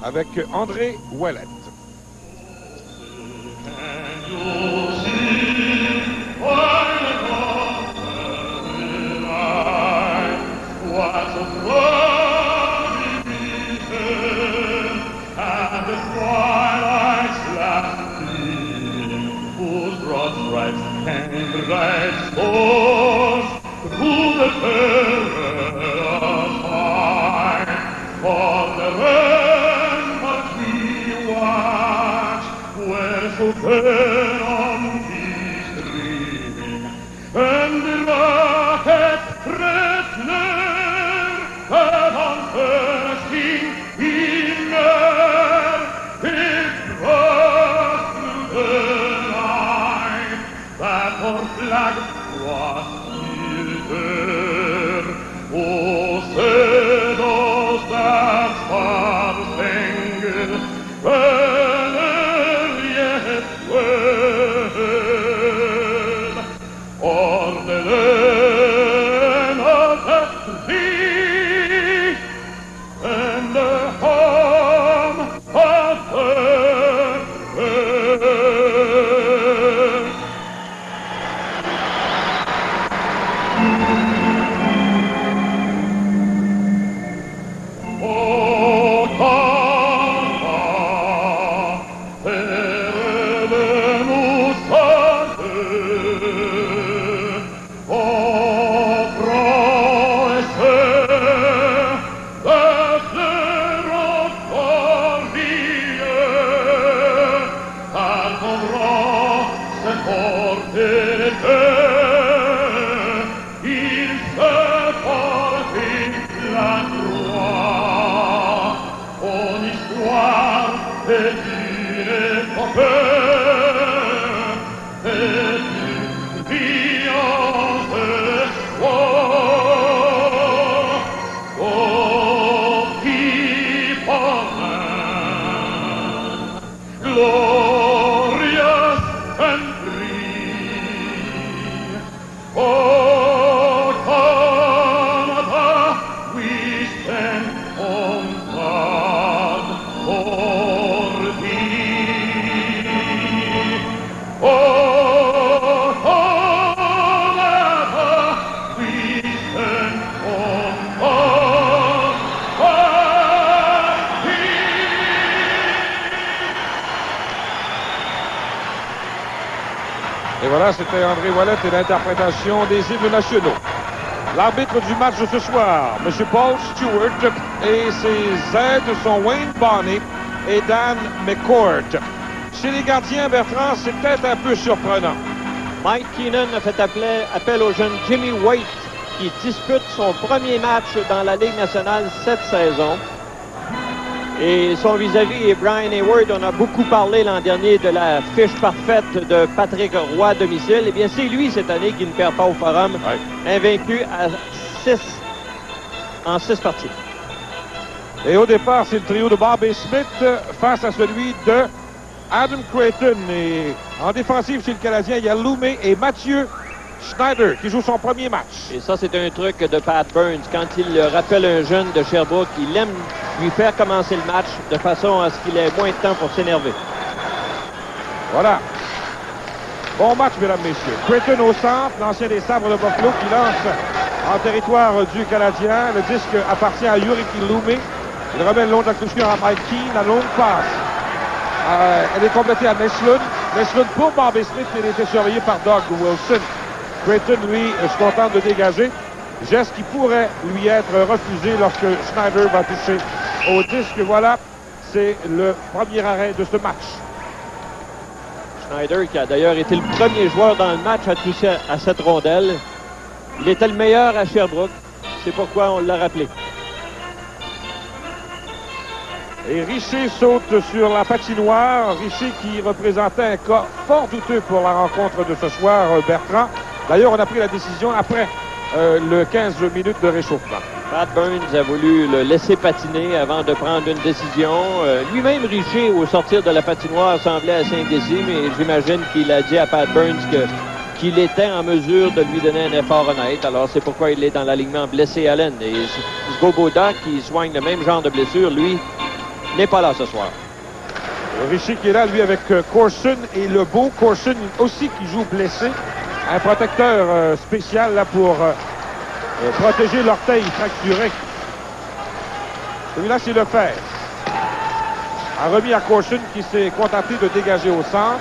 avec André Ouellet. And bright stars through the perilous fight, for the ramparts we watch were so fair on the stream, and the rocket threatener that on bursting in air it burst through the night. That our flag was still there. Oh, said us that star-spangled banner yet waved o'er the land of the free and the home of the brave. Et voilà, c'était André Ouellet et l'interprétation des hymnes nationaux. L'arbitre du match de ce soir, M. Paul Stewart, et ses aides sont Wayne Bonney et Dan McCourt. Chez les gardiens, Bertrand, c'est peut-être un peu surprenant. Mike Keenan a fait appel au jeune Jimmy Waite qui dispute son premier match dans la Ligue nationale cette saison. Et son vis-à-vis est Brian Hayward. On a beaucoup parlé l'an dernier de la fiche parfaite de Patrick Roy à domicile. Eh bien, c'est lui cette année qui ne perd pas au Forum, invaincu en 6 parties. Et au départ, c'est le trio de Bobby Smith face à celui de Adam Creighton. Et en défensive chez le Canadien, il y a Loumé et Mathieu Schneider qui joue son premier match. Et ça, c'est un truc de Pat Burns. Quand il rappelle un jeune de Sherbrooke, il aime lui faire commencer le match de façon à ce qu'il ait moins de temps pour s'énerver. Voilà. Bon match, mesdames, messieurs. Creighton au centre, l'ancien des Sabres de Buffalo qui lance en territoire du Canadien. Le disque appartient à Juriki Loumé. Il remet le long de la clôture à Mike Keane. La longue passe. Elle est complétée à Neslund. Neslund pour Bobby Smith. Il était surveillé par Doug Wilson. Creighton, lui, se contente de dégager. Geste qui pourrait lui être refusé lorsque Schneider va toucher au disque. Voilà, c'est le premier arrêt de ce match. Schneider, qui a d'ailleurs été le premier joueur dans le match à toucher à cette rondelle. Il était le meilleur à Sherbrooke. C'est pourquoi on l'a rappelé. Et Richer saute sur la patinoire. Richer qui représentait un cas fort douteux pour la rencontre de ce soir, Bertrand. D'ailleurs, on a pris la décision après le 15 minutes de réchauffement. Pat Burns a voulu le laisser patiner avant de prendre une décision. Lui-même, Richer, au sortir de la patinoire, semblait assez indécis, mais j'imagine qu'il a dit à Pat Burns qu'il était en mesure de lui donner un effort honnête. Alors, c'est pourquoi il est dans l'alignement blessé Allen. Et Svoboda, qui soigne le même genre de blessure, lui, n'est pas là ce soir. Richer qui est là, lui, avec Corson et Lebeau. Corson aussi qui joue blessé. Un protecteur spécial là pour protéger l'orteil fracturé. Celui-là, c'est Lefebvre. A remis à Corson qui s'est contenté de dégager au centre.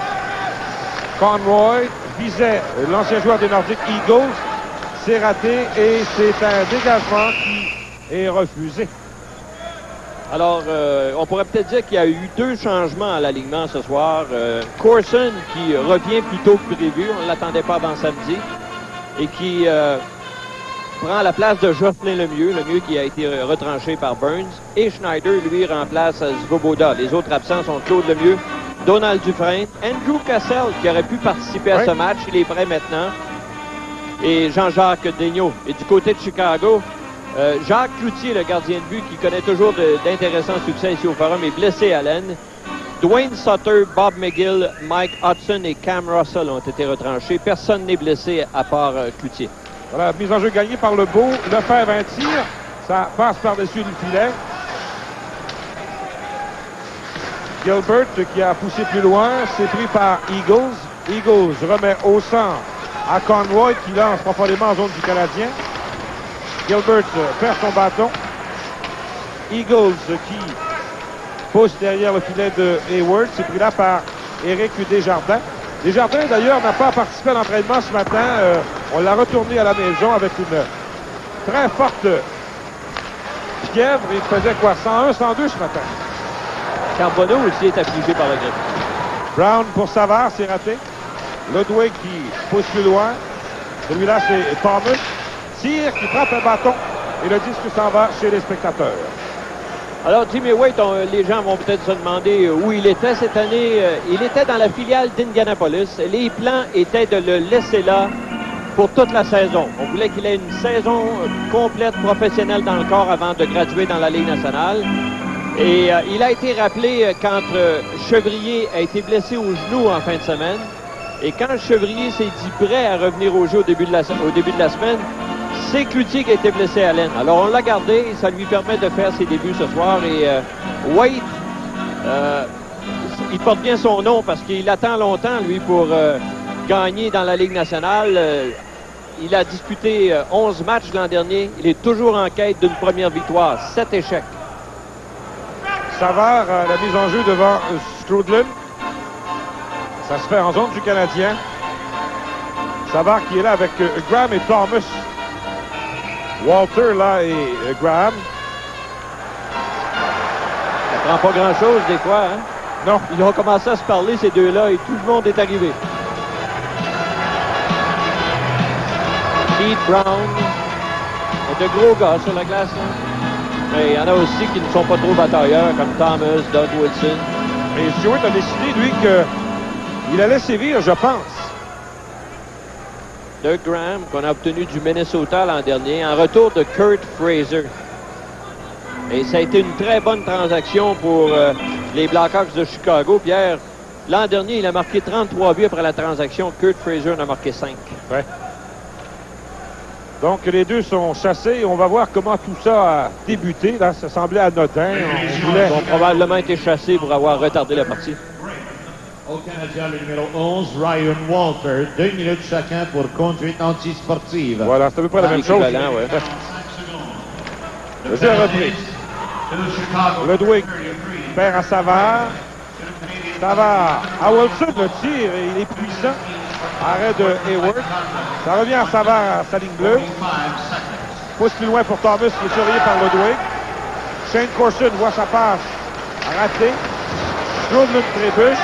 Conroy visait l'ancien joueur des Nordic Eagles. C'est raté et c'est un dégagement qui est refusé. Alors, on pourrait peut-être dire qu'il y a eu 2 changements à l'alignement ce soir. Corson qui revient plus tôt que prévu, on ne l'attendait pas avant samedi, et qui prend la place de Jocelyn Lemieux qui a été retranché par Burns, et Schneider, lui, remplace Svoboda. Les autres absents sont Claude Lemieux, Donald Dufresne, Andrew Cassell, qui aurait pu participer à ce match, il est prêt maintenant, et Jean-Jacques Daigneault. Et du côté de Chicago, Jacques Cloutier, le gardien de but, qui connaît toujours d'intéressants succès ici au Forum, est blessé à l'aine. Dwayne Sutter, Bob McGill, Mike Hudson et Cam Russell ont été retranchés. Personne n'est blessé à part Cloutier. Voilà, mise en jeu gagnée par Lebeau. Lefebvre un tir. Ça passe par-dessus le filet. Gilbert qui a poussé plus loin. C'est pris par Eagles. Eagles remet au centre à Conroy qui lance profondément en zone du Canadien. Gilbert perd son bâton. Eagles qui pousse derrière le filet de Hayward. C'est pris là par Éric Desjardins. Desjardins, d'ailleurs, n'a pas participé à l'entraînement ce matin. On l'a retourné à la maison avec une très forte fièvre. Il faisait quoi? 101, 102 ce matin. Carbonneau aussi est affligé par la grippe. Brown pour Savard, c'est raté. Ludwig qui pousse plus loin. Celui-là, c'est Thomas. Tir qui frappe un bâton. Et le disque s'en va chez les spectateurs. Alors, Jimmy Waite, les gens vont peut-être se demander où il était cette année. Il était dans la filiale d'Indianapolis. Les plans étaient de le laisser là pour toute la saison. On voulait qu'il ait une saison complète professionnelle dans le corps avant de graduer dans la Ligue nationale. Et il a été rappelé quand Chevrier a été blessé au genou en fin de semaine. Et quand Chevrier s'est dit prêt à revenir au jeu au début de la semaine, c'est Cloutier qui a été blessé à l'aine. Alors, on l'a gardé et ça lui permet de faire ses débuts ce soir. Et Waite, il porte bien son nom parce qu'il attend longtemps, lui, pour gagner dans la Ligue nationale. Il a disputé 11 matchs l'an dernier. Il est toujours en quête d'une première victoire. 7 échecs. Savard, la mise en jeu devant Strudlin. Ça se fait en zone du Canadien. Savard qui est là avec Graham et Thomas. Walter, là, et Graham. Ça prend pas grand-chose, des fois, hein? Non. Ils ont commencé à se parler, ces deux-là, et tout le monde est arrivé. Pete Brown. Il y a de gros gars sur la glace, hein? Mais il y en a aussi qui ne sont pas trop batailleurs, comme Thomas, Doug Wilson. Et Stewart a décidé, lui, qu'il allait sévir, je pense. Doug Graham, qu'on a obtenu du Minnesota l'an dernier, en retour de Kurt Fraser. Et ça a été une très bonne transaction pour les Blackhawks de Chicago. Pierre, l'an dernier, il a marqué 33 buts après la transaction. Kurt Fraser en a marqué 5. Ouais. Donc, les deux sont chassés. On va voir comment tout ça a débuté. Là, ça semblait anodin. Ils ont probablement été chassés pour avoir retardé la partie. Au Canadien, le numéro 11, Ryan Walter. 2 minutes chacun pour conduite antisportive. Voilà, c'est à peu près la même chose. Ouais. Le tir repris. Ludwig perd à Savard. Savard à Wilson, le tir, il est puissant. Arrêt de Hayward. Ça revient à Savard à sa ligne bleue. Pousse plus loin pour Thomas, qui est surveillé par Ludwig. Shane Corson voit sa passe ratée. Strudlin trébuche.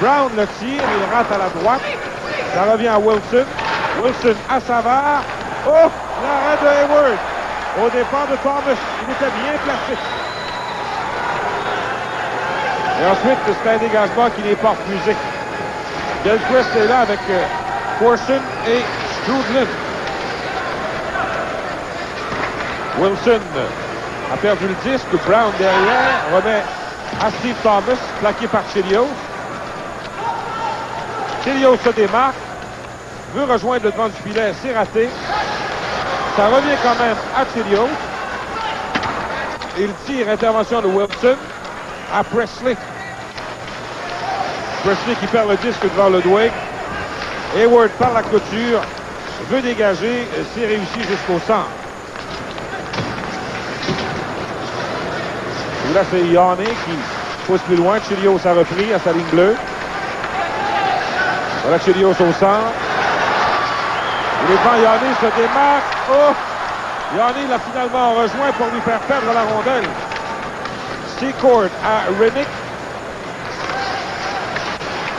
Brown le tire, il rate à la droite. Ça revient à Wilson. Wilson à Savard. Oh! L'arrêt de Hayward. Au départ de Thomas, il était bien placé. Et ensuite, c'est un dégagement qui n'est pas refusé. Delquist est là avec Corson et Strudlin. Wilson a perdu le disque. Brown derrière remet à Steve Thomas, plaqué par Chelios. Chelios se démarque, veut rejoindre le devant du filet, c'est raté. Ça revient quand même à Chelios. Il tire, intervention de Wilson. à Presley. Presley qui perd le disque devant Ludwig. Hayward par la clôture, veut dégager, c'est réussi jusqu'au centre. Et là, c'est Yanné qui pousse plus loin. Chelios a repris à sa ligne bleue. Voilà Chelios au centre. Et les devant Yanné se démarque. Oh! Yanné l'a finalement rejoint pour lui faire perdre la rondelle. Secord à Renick.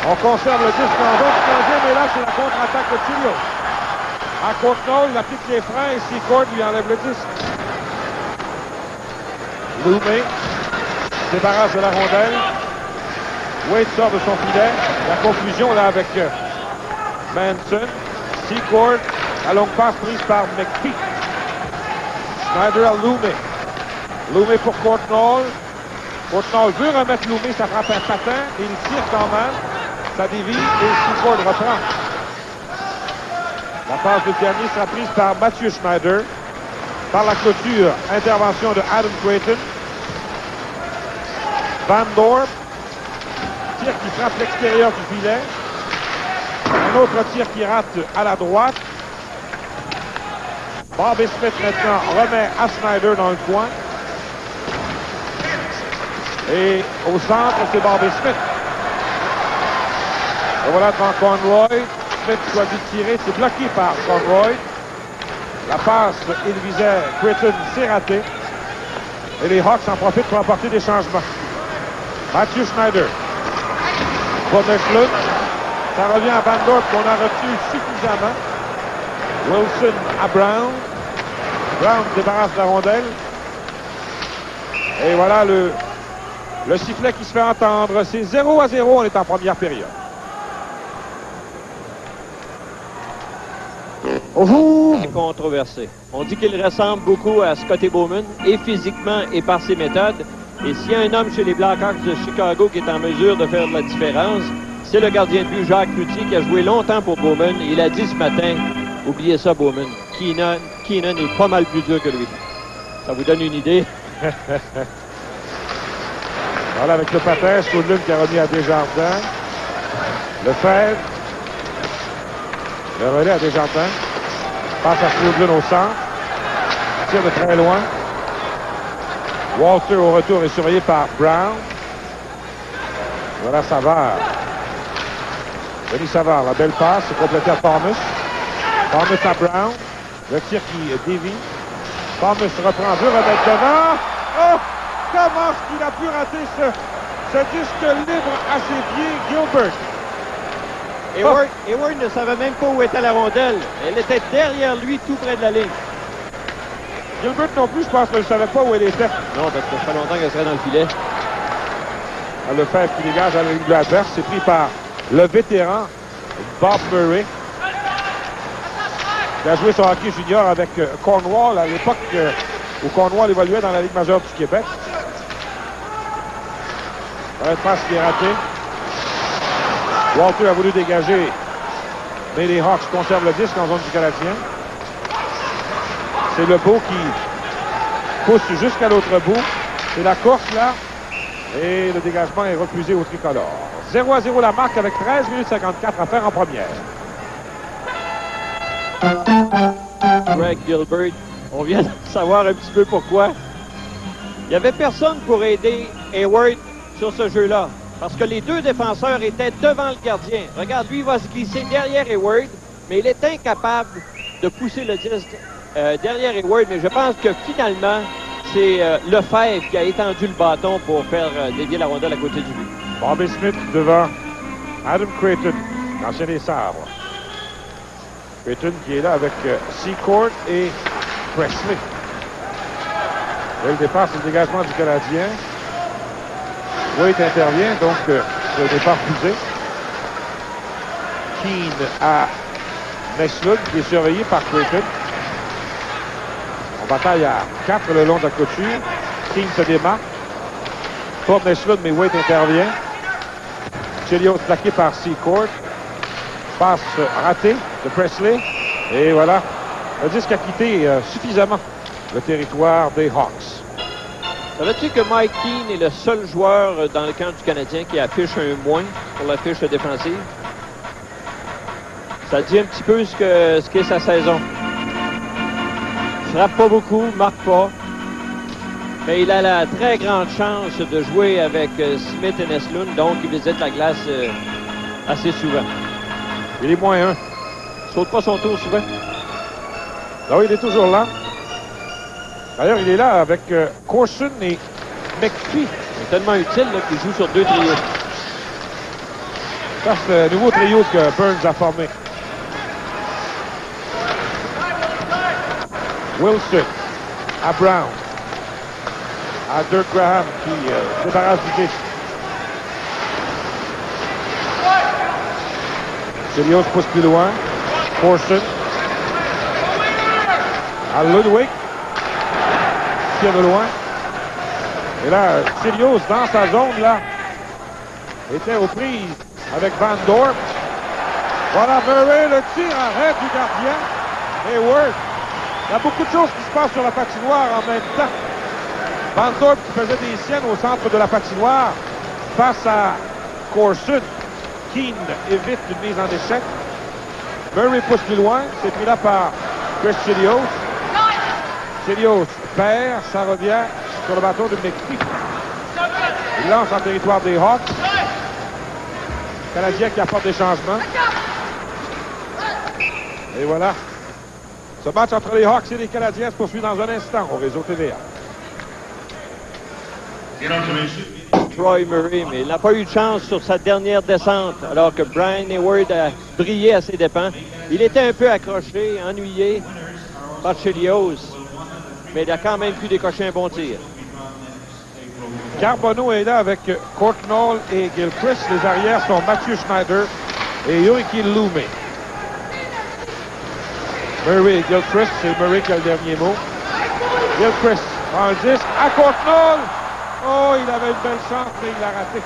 On conserve le disque en zone troisième et là, c'est la contre-attaque de Chelios. À Courtnall, il applique les freins et Secord lui enlève le disque. Loumé débarrasse de la rondelle. Wade sort de son filet. La confusion là avec Manson. Secord, la longue passe prise par McPhee. Schneider à Loumé. Loumé pour Courtnall. Courtnall veut remettre Loumé, ça frappe un patin et il tire quand même. Ça dévie et Secord reprend. La passe de Tierney sera prise par Mathieu Schneider. Par la clôture, intervention de Adam Creighton. Van Dorp. Tir qui frappe l'extérieur du filet. Un autre tir qui rate à la droite. Bobby Smith maintenant remet à Schneider dans le coin. Et au centre, c'est Bobby Smith. Et voilà devant Conroy. Smith choisit de tirer. C'est bloqué par Conroy. La passe, il visait Creighton, c'est raté. Et les Hawks en profitent pour apporter des changements. Mathieu Schneider. Pour Neshlund. Ça revient à Van Dorp qu'on a retenu suffisamment. Wilson à Brown. Brown débarrasse la rondelle. Et voilà le sifflet qui se fait entendre. C'est 0-0. On est en première période. Controversé. On dit qu'il ressemble beaucoup à Scotty Bowman, et physiquement et par ses méthodes. Et s'il y a un homme chez les Blackhawks de Chicago qui est en mesure de faire de la différence, c'est le gardien de but Jacques Cloutier qui a joué longtemps pour Bowman. Il a dit ce matin, oubliez ça Bowman, Keenan est pas mal plus dur que lui. Ça vous donne une idée? Voilà avec le patin, Soudlund qui a remis à Desjardins. Lefebvre. Le relais à Desjardins. Passe à Soudlund au centre. Tire de très loin. Walter au retour est surveillé par Brown. Voilà Savard. Denis Savard, la belle passe, c'est complété à Thomas. Thomas à Brown. Le tir qui dévie. Thomas reprend, veut remettre devant. Oh! Comment est-ce qu'il a pu rater ce disque libre à ses pieds, Gilbert? Hayward ne savait même pas où était la rondelle. Elle était derrière lui, tout près de la ligne. Gilbert non plus, je pense qu'il ne savait pas où elle était. Non, parce que ça fait longtemps qu'elle serait dans le filet. Lefebvre qui dégage à la ligne bleue adverse. C'est pris par le vétéran Bob Murray, qui a joué son hockey junior avec Cornwall à l'époque où Cornwall évoluait dans la Ligue majeure du Québec. Une passe qui est ratée. Walter a voulu dégager, mais les Hawks conservent le disque en zone du Canadien. C'est Lebeau qui pousse jusqu'à l'autre bout. C'est la course là. Et le dégagement est refusé au tricolore. 0-0 la marque avec 13 minutes 54 à faire en première. Greg Gilbert, on vient de savoir un petit peu pourquoi. Il n'y avait personne pour aider Hayward sur ce jeu-là. Parce que les deux défenseurs étaient devant le gardien. Regarde, lui, il va se glisser derrière Hayward, mais il est incapable de pousser le disque derrière Hayward. Mais je pense que finalement, c'est Lefebvre qui a étendu le bâton pour faire dévier la rondelle à côté du but. Bobby Smith devant Adam Creighton, l'ancien des Sabres. Creighton qui est là avec Secord et Presley. Là, le départ, c'est le dégagement du Canadien. Wade intervient, donc le départ poussé. Keane à Neshlund, qui est surveillé par Creighton. On bataille à 4 le long de la clôture. Keane se démarque. Pour Neshlund, mais Wade intervient. Chelios plaqué par Secord. Passe ratée de Presley. Et voilà, le disque a quitté suffisamment le territoire des Hawks. Savais-tu que Mike Keane est le seul joueur dans le camp du Canadien qui affiche un moins pour la fiche défensive? Ça dit un petit peu ce qu'est sa saison. Il frappe pas beaucoup, marque pas. Mais il a la très grande chance de jouer avec Smith et Neslund, donc il visite la glace assez souvent. Il est -1. Il saute pas son tour souvent. Non, il est toujours là. D'ailleurs, il est là avec Corson et McPhee. C'est tellement utile qu'il joue sur 2 trios. Ça, c'est le nouveau trio que Burns a formé. Wilson à Brown. À Dirk Graham qui se débarrasse du disque. Chelios pousse plus loin. Corson. À Ludwig. Tire de loin. Et là, Chelios, dans sa zone, là, était aux prises avec Van Dorp. Voilà Murray, le tir arrêt du gardien. Hayward. Il y a beaucoup de choses qui se passent sur la patinoire en même temps. Van Dorp qui faisait des siennes au centre de la patinoire face à Corson. Keane évite une mise en échec. Murray pousse plus loin. C'est pris là par Chris Chelios. Chelios perd. Ça revient sur le bâton de McPhee. Il lance en territoire des Hawks. Canadien qui apporte des changements. Et voilà. Ce match entre les Hawks et les Canadiens se poursuit dans un instant au réseau TVA. Troy Murray, mais il n'a pas eu de chance sur sa dernière descente, alors que Brian Hayward a brillé à ses dépens. Il était un peu accroché, ennuyé par Chelios, mais il a quand même pu décocher un bon tir. Carbonneau est là avec Courtnall et Gilchrist. Les arrières sont Mathieu Schneider et Yuriki Lume. Murray et Gilchrist, c'est Murray qui a le dernier mot. Gilchrist prend le disque à Courtnall. Oh, il avait une belle chance, mais il l'a raté.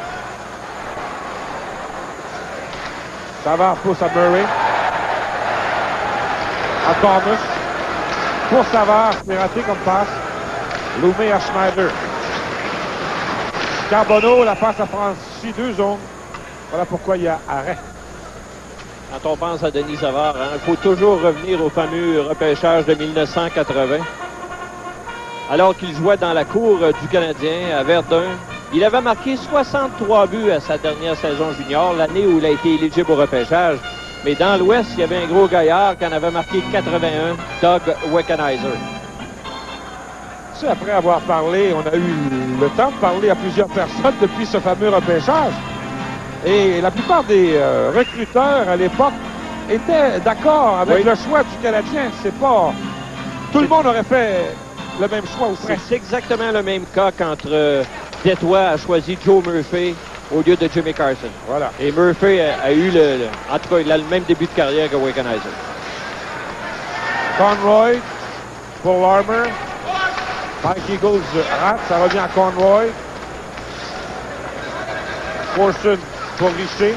Savard pousse à Murray. À Thomas. Pour Savard, c'est raté comme passe. Lume à Schneider. Carbonneau, la passe a franchi 2 zones. Voilà pourquoi il y a arrêt. Quand on pense à Denis Savard, il faut toujours revenir au fameux repêchage de 1980. Alors qu'il jouait dans la cour du Canadien à Verdun, il avait marqué 63 buts à sa dernière saison junior, l'année où il a été éligible au repêchage. Mais dans l'Ouest, il y avait un gros gaillard qui en avait marqué 81, Doug Wickenheiser. Après avoir parlé, on a eu le temps de parler à plusieurs personnes depuis ce fameux repêchage. Et la plupart des recruteurs à l'époque étaient d'accord avec le choix du Canadien. C'est pas... Tout le monde aurait fait le même choix ou presque. C'est exactement le même cas quand Détroit a choisi Joe Murphy au lieu de Jimmy Carson. Voilà. Et Murphy a eu en tout cas, il a le même début de carrière que Wickenheiser. Conroy pour Larmer. Mike Eagles rate, ça revient à Conroy. Corson pour Richer.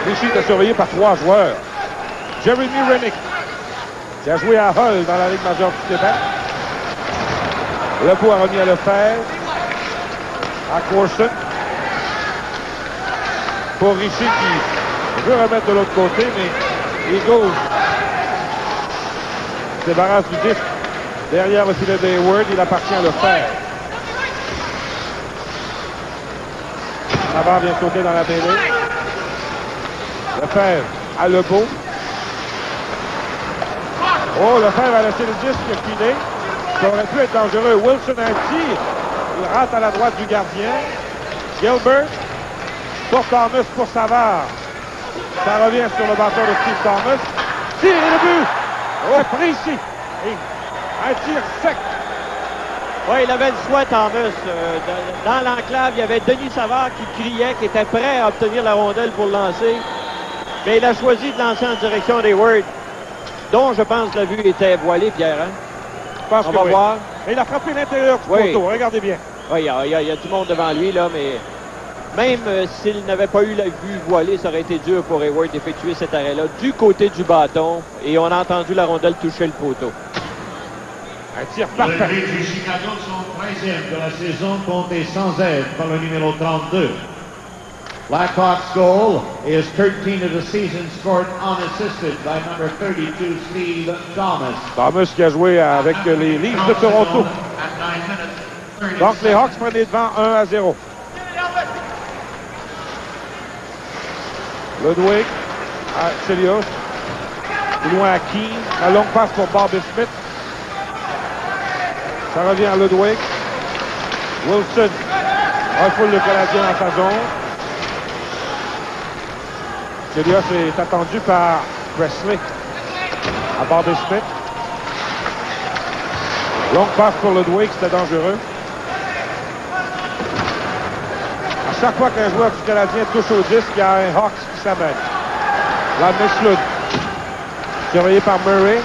Richer est surveillé par 3 joueurs. Jeremy Rennick, qui a joué à Hull dans la Ligue majeure du Québec. Le coup a remis à Lefebvre. À Corson. Pour Richer qui veut remettre de l'autre côté, mais Eagles se débarrasse du disque. Derrière le filet de Hayward, il appartient à Lefebvre. Savard vient sauter dans la mêlée. Lefebvre à Lebeau. Oh, Lefebvre a laissé le disque filer. Ça aurait pu être dangereux. Wilson a un tir. Il rate à la droite du gardien. Gilbert. Pour Thomas, pour Savard. Ça revient sur le bâton de Steve Thomas. Tir et le but. Oh, précis. Et un tir sec. Oui, il avait le choix, Thomas. Dans l'enclave, il y avait Denis Savard qui criait, qui était prêt à obtenir la rondelle pour lancer. Mais il a choisi de lancer en direction d'Hayward, dont je pense la vue était voilée, Pierre. Hein? Je pense On que va oui. voir. Mais il a frappé l'intérieur du poteau. Regardez bien. Oui, il y a du monde devant lui, là, mais même s'il n'avait pas eu la vue voilée, ça aurait été dur pour Hayward d'effectuer cet arrêt-là du côté du bâton. Et on a entendu la rondelle toucher le poteau. Un tir Le parfait. but du Chicago, son 13e de la saison, compté sans aide par le numéro 32. Blackhawks' goal is 13 of the season, scored unassisted by number 32, Steve Thomas. Thomas qui a joué avec les Leafs de Toronto. Donc les Hawks prennent les devants 1-0. Ludwig à Chelios. Plus loin à Keane. La longue passe pour Bobby Smith. Ça revient à Ludwig. Wilson refoule le Canadien dans sa zone. Chelios est attendu par Presley à Bobby Smith. Longue passe pour Ludwig, c'était dangereux. À chaque fois qu'un joueur du Canadien touche au disque, il y a un Hawks qui s'amène. La Mislud. Surveillé par Murray.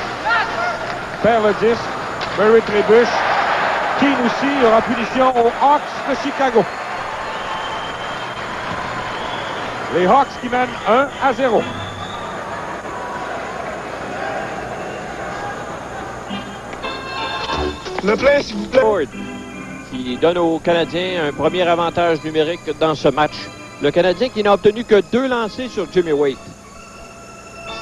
Perd le disque. Murray trébuche. Keane aussi. Il y aura punition aux Hawks de Chicago. Les Hawks qui mènent 1-0. Le plein, s'il vous plaît. Ford, qui donne aux Canadiens un premier avantage numérique dans ce match. Le Canadien qui n'a obtenu que 2 lancers sur Jimmy Waite.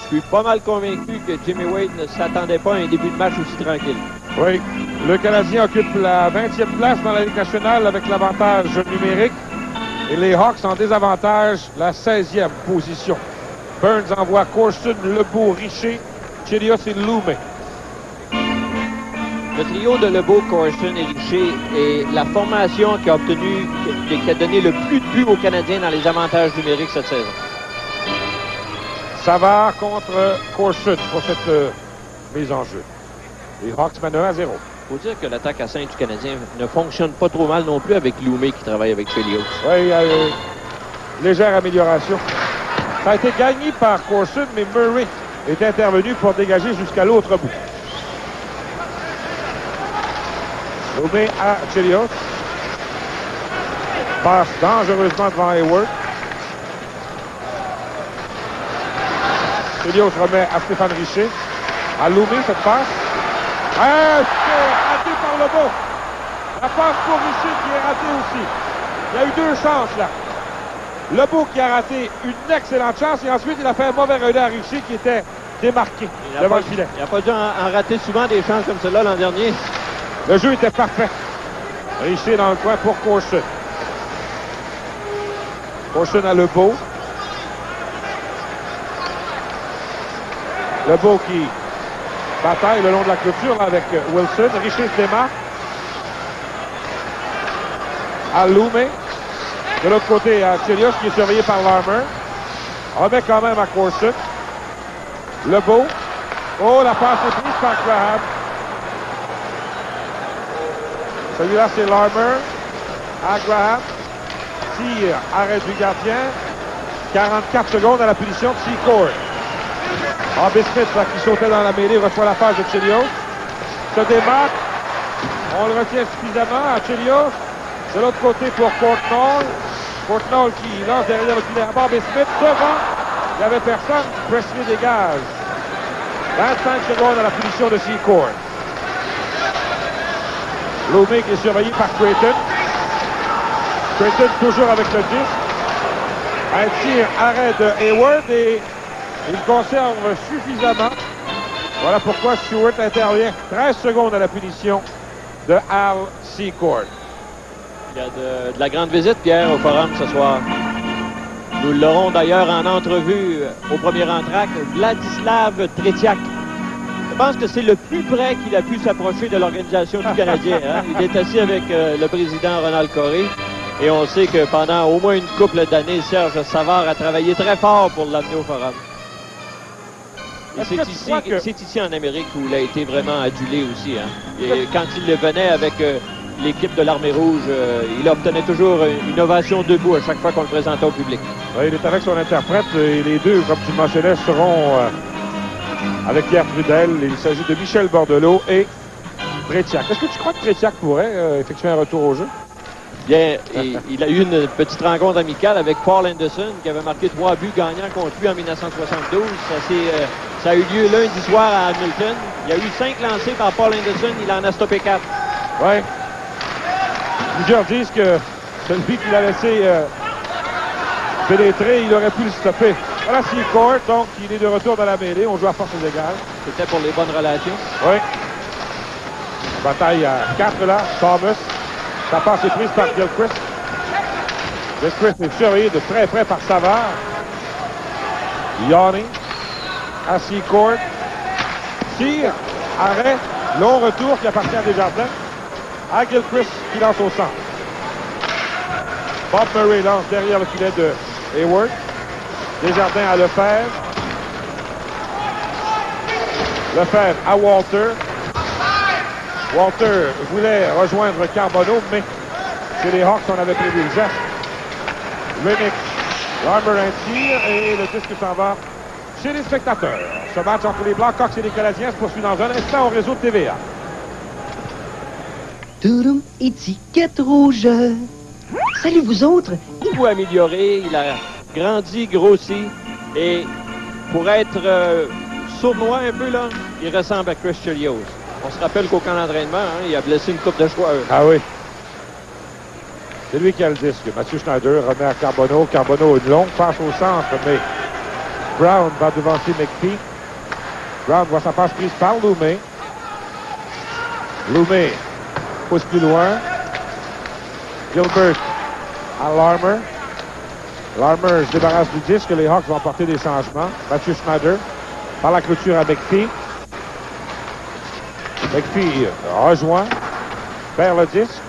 Je suis pas mal convaincu que Jimmy Waite ne s'attendait pas à un début de match aussi tranquille. Oui, le Canadien occupe la 20e place dans la Ligue nationale avec l'avantage numérique. Et les Hawks en désavantage, la 16e position. Burns envoie Corson, Lebeau, Richer, Chelios et Loumé. Le trio de Lebeau, Corson et Richer est la formation qui a obtenu, qui a donné le plus de buts aux Canadiens dans les avantages numériques cette saison. Savard contre Corson pour cette mise en jeu. Les Hawks mènent 1-0. Il faut dire que l'attaque à 5 du Canadien ne fonctionne pas trop mal non plus avec Loumé qui travaille avec Chelios. Oui, il y a une légère amélioration. Ça a été gagné par Corson, mais Murray est intervenu pour dégager jusqu'à l'autre bout. Loumé à Chelios. Passe dangereusement devant Hayward. Chelios remet à Stéphane Richer. À Loumé, cette passe. Raté par Lebeau. La passe pour Richer qui est ratée aussi. Il y a eu 2 chances là. Lebeau qui a raté une excellente chance et ensuite il a fait un mauvais relais à Richer qui était démarqué devant le filet. Il n'a pas dû en rater souvent des chances comme celle-là l'an dernier. Le jeu était parfait. Richer dans le coin pour Corson. Corson à Lebeau. Lebeau qui bataille le long de la clôture là, avec Wilson. Richer se démarque. À Loumé. De l'autre côté, à Chelios qui est surveillé par Larmer. Remet quand même à Corson. Lebeau. Oh, la passe est prise par Graham. Celui-là, c'est Larmer. À Graham. Tir, arrêt du gardien. 44 secondes à la punition de Secord. Bobby Smith, là, qui sautait dans la mêlée, reçoit la passe de Chelios. Se démarque. On le retient suffisamment à Chelios. De l'autre côté pour Courtnall. Courtnall qui lance derrière le filet à Bobby Smith. Devant, il n'y avait personne. Presley dégage. 25 secondes à la punition de Secord. Loumé qui est surveillé par Creighton. Creighton toujours avec le disque. Un tir arrêt de Hayward et il conserve suffisamment. Voilà pourquoi Stewart intervient. 13 secondes à la punition de Al Secord. Il y a de la grande visite, Pierre, au forum ce soir. Nous l'aurons d'ailleurs en entrevue au premier entracte, Vladislav Tretiak. Je pense que c'est le plus près qu'il a pu s'approcher de l'organisation du Canadien. Hein? Il est assis avec le président Ronald Coré. Et on sait que pendant au moins une couple d'années, Serge Savard a travaillé très fort pour l'amener au forum. Et c'est ici en Amérique où il a été vraiment adulé aussi. Hein? Et quand il venait avec l'équipe de l'Armée rouge, il obtenait toujours une ovation debout à chaque fois qu'on le présentait au public. Oui, il est avec son interprète et les deux, comme tu le mentionnais, seront avec Pierre Trudel. Il s'agit de Michel Bordelot et Tretiak. Est-ce que tu crois que Tretiak pourrait effectuer un retour au jeu? Bien, il a eu une petite rencontre amicale avec Paul Anderson qui avait marqué 3 buts gagnants contre lui en 1972. Ça Ça a eu lieu lundi soir à Hamilton. Il y a eu 5 lancés par Paul Anderson. Il en a stoppé 4. Oui. Plusieurs disent que celui qui l'a laissé pénétrer, il aurait pu le stopper. Voilà Secord, donc il est de retour dans la mêlée. On joue à forces égales. C'était pour les bonnes relations. Oui. Bataille à 4 là. Thomas. Sa passe est prise par Gilchrist. Gilchrist est surveillé de très près par Savard. Yawning. À Secord. Tire. Arrêt. Long retour qui appartient à Desjardins. À Gilchrist qui lance au centre. Bob Murray lance derrière le filet de Hayward. Desjardins à Lefebvre. Lefebvre à Walter. Walter voulait rejoindre Carbonneau, mais chez les Hawks, on avait prévu le geste. Remick. Larmer un tir et le disque s'en va chez les spectateurs. Ce match entre les Blackhawks et les Canadiens se poursuit dans un instant au réseau de TVA. Toudoum, étiquette rouge. Salut vous autres. Beaucoup amélioré. Il a grandi, grossi. Et pour être sournois un peu, là, il ressemble à Chris Chelios. On se rappelle qu'au camp d'entraînement, il a blessé une coupe de joueurs. Ah oui. C'est lui qui a le disque. Mathieu Schneider remet à Carbonneau. Carbonneau, une longue passe au centre, mais Brown va devancer McPhee. Brown voit sa passe prise par Loumé. Loumé pousse plus loin. Gilbert à Larmer. Larmer se débarrasse du disque. Les Hawks vont apporter des changements. Mathieu Schneider par la clôture à McPhee. McPhee rejoint, perd le disque.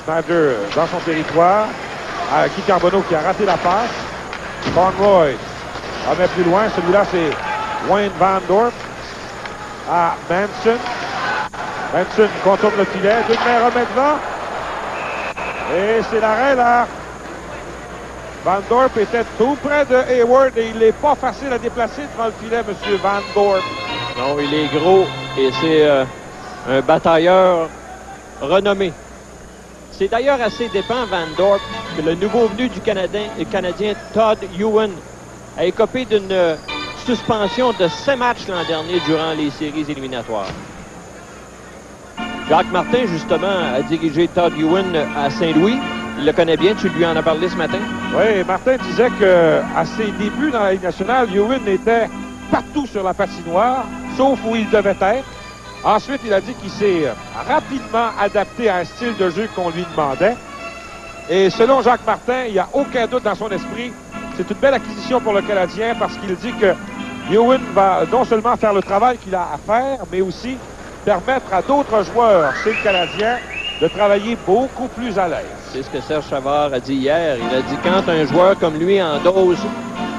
Schneider dans son territoire. À Guy Carbonneau qui a raté la passe. Conroy remet plus loin. Celui-là, c'est Wayne Van Dorp. À Manson. Manson contourne le filet. Deux mains remet devant. Et c'est l'arrêt là. Van Dorp était tout près de Hayward et il n'est pas facile à déplacer devant le filet, M. Van Dorp. Non, il est gros et c'est un batailleur renommé. C'est d'ailleurs assez dépend, Van Dorp, que le nouveau venu du Canadien Todd Ewan a écopé d'une suspension de 5 matchs l'an dernier durant les séries éliminatoires. Jacques Martin, justement, a dirigé Todd Ewan à Saint-Louis. Il le connaît bien, tu lui en as parlé ce matin? Oui, Martin disait qu'à ses débuts dans la Ligue nationale, Ewan était partout sur la patinoire, sauf où il devait être. Ensuite, il a dit qu'il s'est rapidement adapté à un style de jeu qu'on lui demandait. Et selon Jacques Martin, il n'y a aucun doute dans son esprit. C'est une belle acquisition pour le Canadien parce qu'il dit que Ewan va non seulement faire le travail qu'il a à faire, mais aussi permettre à d'autres joueurs chez le Canadien de travailler beaucoup plus à l'aise. C'est ce que Serge Savard a dit hier. Il a dit quand un joueur comme lui endosse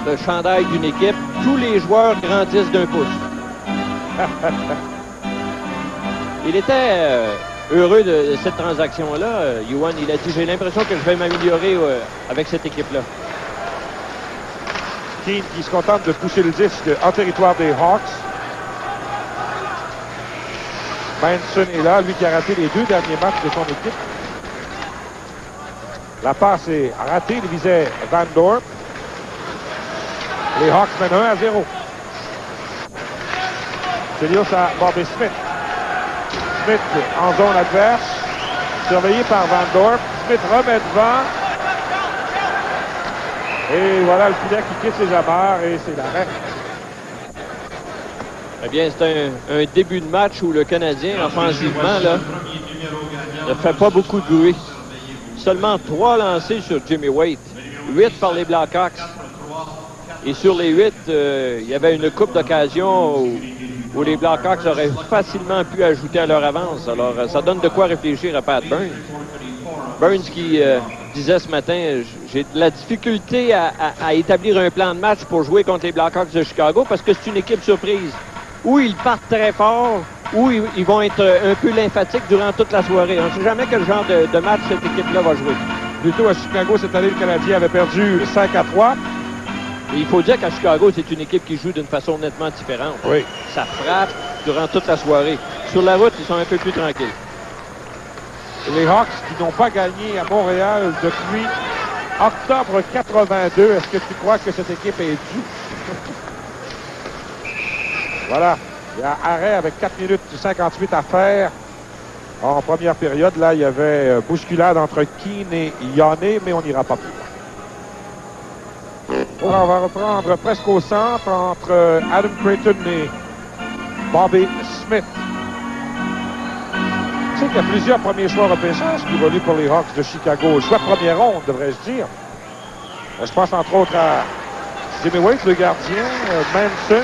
le chandail d'une équipe, tous les joueurs grandissent d'un pouce. Il était heureux de cette transaction-là, Ewan. Il a dit, j'ai l'impression que je vais m'améliorer avec cette équipe-là. Keane qui se contente de pousser le disque en territoire des Hawks. Manson est là, lui qui a raté les 2 derniers matchs de son équipe. La passe est ratée, il visait Van Dorp. Les Hawks mènent 1-0. Chelios à Bobby Smith. Smith en zone adverse, surveillé par Van Dorp. Smith remet devant. Et voilà le filet qui quitte ses amarres et c'est l'arrêt. Eh bien, c'est un début de match où le Canadien, offensivement, là, ne fait pas beaucoup de bruit. Seulement 3 lancés sur Jimmy Waite, 8 par les Blackhawks. Et sur les 8, il y avait une coupe d'occasion où les Blackhawks auraient facilement pu ajouter à leur avance. Alors, ça donne de quoi réfléchir à Pat Burns. Burns qui disait ce matin, j'ai de la difficulté à établir un plan de match pour jouer contre les Blackhawks de Chicago parce que c'est une équipe surprise. Ou ils partent très fort, ou ils vont être un peu lymphatiques durant toute la soirée. On ne sait jamais quel genre de match cette équipe-là va jouer. Plutôt à Chicago, cette année, le Canadien avait perdu 5-3. Et il faut dire qu'à Chicago, c'est une équipe qui joue d'une façon nettement différente. Oui. Ça frappe durant toute la soirée. Sur la route, ils sont un peu plus tranquilles. Les Hawks qui n'ont pas gagné à Montréal depuis octobre 82. Est-ce que tu crois que cette équipe est due? Voilà. Il y a arrêt avec 4 minutes 58 à faire. En première période, là, il y avait bousculade entre Keane et Yanné, mais on n'ira pas plus loin. Alors, on va reprendre presque au centre entre Adam Creighton et Bobby Smith. Tu sais qu'il y a plusieurs premiers choix repêchages qui évoluent pour les Hawks de Chicago. Choix de première ronde, devrais-je dire. Je pense entre autres à Jimmy Waite, le gardien, Manson.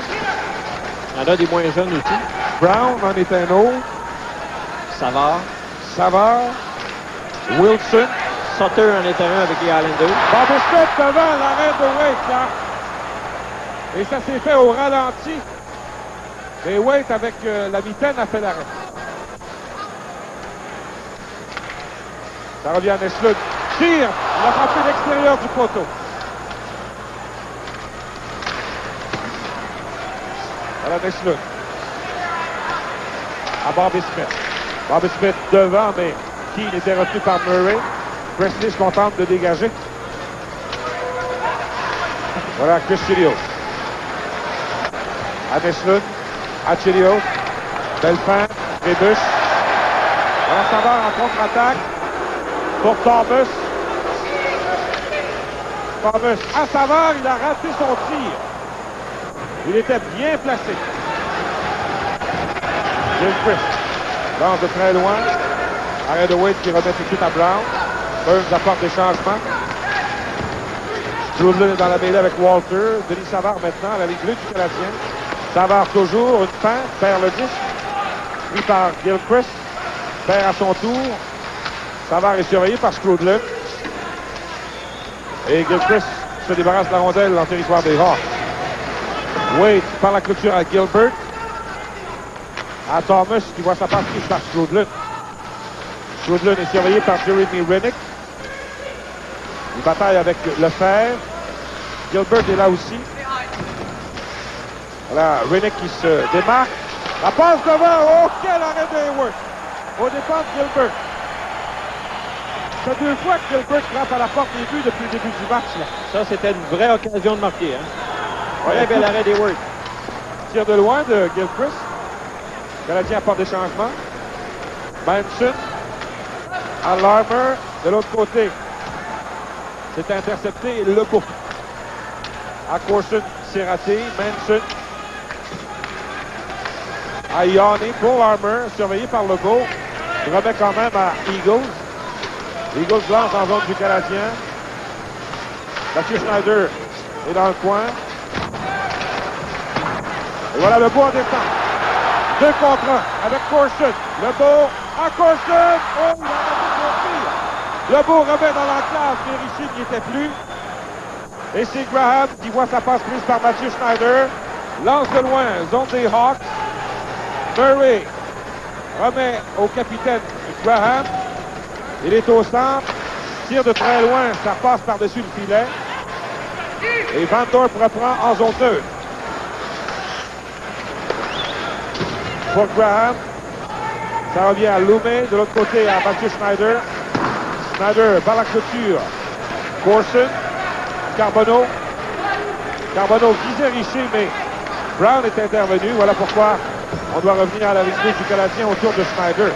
Il y en a des moins jeunes aussi. Brown en est un autre. Savard. Wilson. Sutter en est un avec les Islanders. Bobby Smith devant l'arrêt de Waite, là. Et ça s'est fait au ralenti. Et Waite, avec la mitaine, a fait l'arrêt. Ça revient à Neslund. Tire. Il a frappé l'extérieur du poteau. Voilà Neslund. À Bobby Smith. Bobby Smith devant, mais Keane était retenu par Murray. Presley se contente de dégager. Voilà Chris Chelios. À Neslund. À Chelios. Belle fin. Rébuche. Voilà Savard en contre-attaque. Pour Thomas. Thomas à Savard, il a raté son tir. Il était bien placé. Gilchrist lance de très loin. Arrêt de Waite qui remet tout de suite à Brown. Burns apporte des changements. Strudlin est dans la mêlée avec Walter. Denis Savard maintenant à la ligne bleue du Canadien. Savard toujours, une feinte, perd le disque. Pris par Gilchrist. Perd à son tour. Savard est surveillé par Strudlin. Et Gilchrist se débarrasse de la rondelle en territoire des Hawks. Waite par la clôture à Gilbert. À Thomas qui voit sa passe prise par Strudlin. Strudlin est surveillé par Jeremy Rennick. Il bataille avec Lefebvre. Gilbert est là aussi. Voilà, Rennick qui se démarque. La passe devant. Oh, quel arrêt de Hayward. Au départ de Gilbert. C'est 2 fois que Gilbert frappe à la porte des buts depuis le début du match. Là. Ça, c'était une vraie occasion de marquer. Hein? Très bel arrêt des Words. Tir de loin de Gilchrist. Le Canadien apporte des changements. Manson. À Larmer. De l'autre côté. C'est intercepté et Lebeau. À Corson, c'est raté. Manson. À Yanni pour Larmer. Surveillé par Lebeau. Il remet quand même à Eagles. Eagles lance en zone du Canadien. Mathieu Schneider est dans le coin. Et voilà Lebeau en défense. 2 contre 1 avec Corson. Lebeau à Corson. Oh, il a raté son tir. Lebeau remet dans l'enclave. Richer n'y était plus. Et c'est Graham qui voit sa passe prise par Mathieu Schneider. Lance de loin, zone des Hawks. Murray remet au capitaine Graham. Il est au centre. Tire de très loin. Ça passe par-dessus le filet. Et Van Dorp reprend en zone 2. Pour Graham. Ça revient à Loumé. De l'autre côté à Mathieu Schneider. Schneider par la clôture. Corson. Carbonneau. Carbonneau visait Richer, mais Brown est intervenu. Voilà pourquoi on doit revenir à la ligne du Canadien autour de Schneider.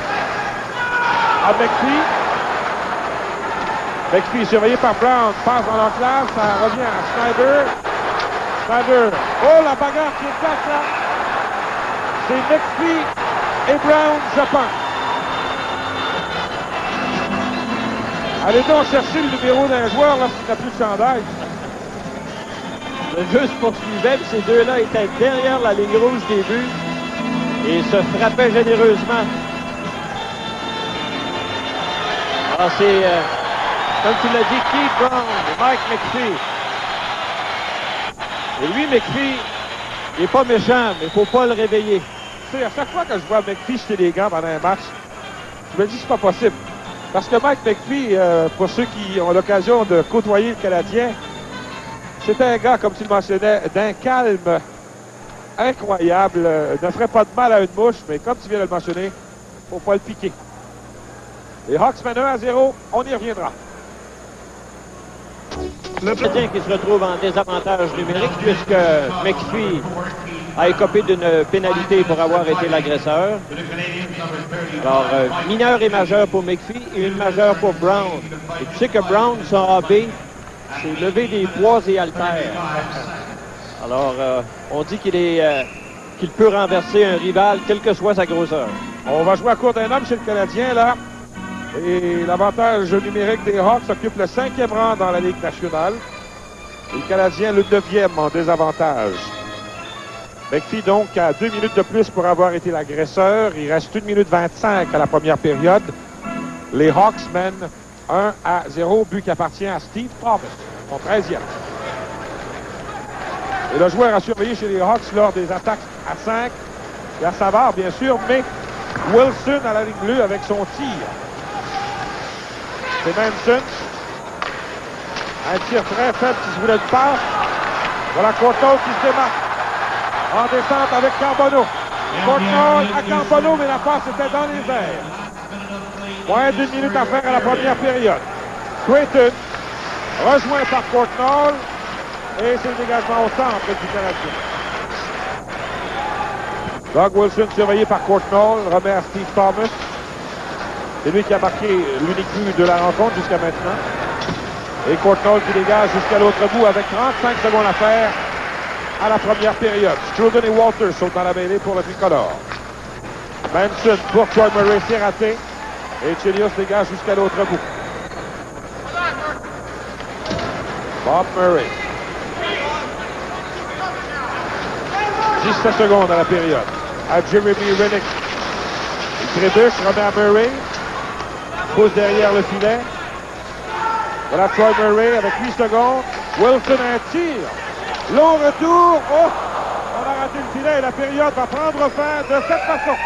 À McPhee. McPhee surveillé par Brown. Passe dans l'enclave. Ça revient à Schneider. Schneider. Oh, la bagarre qui est faite là. C'est McPhee et Brown, je pense. Allez donc chercher le numéro d'un joueur lorsqu'il n'a plus de chandail. Le jeu se poursuivait, puis ces deux-là étaient derrière la ligne rouge des buts et se frappaient généreusement. Alors c'est, comme tu l'as dit, Keith Brown et Mike McPhee. Et lui, McPhee, il n'est pas méchant, mais il ne faut pas le réveiller. Tu sais, à chaque fois que je vois McPhee jeter les gants pendant un match, je me dis que c'est pas possible. Parce que Mike McPhee, pour ceux qui ont l'occasion de côtoyer le Canadien, c'est un gars, comme tu le mentionnais, d'un calme incroyable. Ne ferait pas de mal à une mouche, mais comme tu viens de le mentionner, il ne faut pas le piquer. Les Hawks mènent 1-0, on y reviendra. Le Canadien qui se retrouve en désavantage numérique puisque McPhee a écopé d'une pénalité pour avoir été l'agresseur. Alors, mineur et majeur pour McPhee et une majeure pour Brown. Et tu sais que Brown, son AB, c'est lever des poids et haltères. Alors, on dit qu'il peut renverser un rival, quelle que soit sa grosseur. On va jouer à court d'un homme chez le Canadien, là. Et l'avantage numérique des Hawks occupe le 5e rang dans la Ligue nationale. Et le Canadien, le 9e en désavantage. McPhee, donc, a 2 minutes de plus pour avoir été l'agresseur. Il reste 1 minute 25 à la première période. Les Hawks mènent 1-0, but qui appartient à Steve Thomas, son 13e. Et le joueur à surveiller chez les Hawks lors des attaques à 5, il y a Savard, bien sûr, mais Wilson à la ligne bleue avec son tir. C'est Manson. Un tir très faible qui se voulait de passe. Voilà Courtnall qui se démarque. En descente avec Carbonneau. Courtnall à Carbonneau, mais la passe était dans les airs. Moins d'1 minute à faire à la première période. Creighton, rejoint par Courtnall. Et c'est le dégagement au centre du Canadien. Doug Wilson surveillé par Courtnall, remet à Steve Thomas. C'est lui qui a marqué l'unique but de la rencontre jusqu'à maintenant. Et Courtnall qui dégage jusqu'à l'autre bout avec 35 secondes à faire à la première période. Struden et Walters sont dans la mêlée pour le tricolore. Manson pour Troy Murray, c'est raté. Et Chelios dégage jusqu'à l'autre bout. Bob Murray. 17 secondes à la période. À Jeremy Rennick. Il trébuche, remet à Murray. Pousse derrière le filet. Voilà Troy Murray avec 8 secondes. Wilson a un tir. Long retour. Oh! On a raté le filet et la période va prendre fin de cette façon.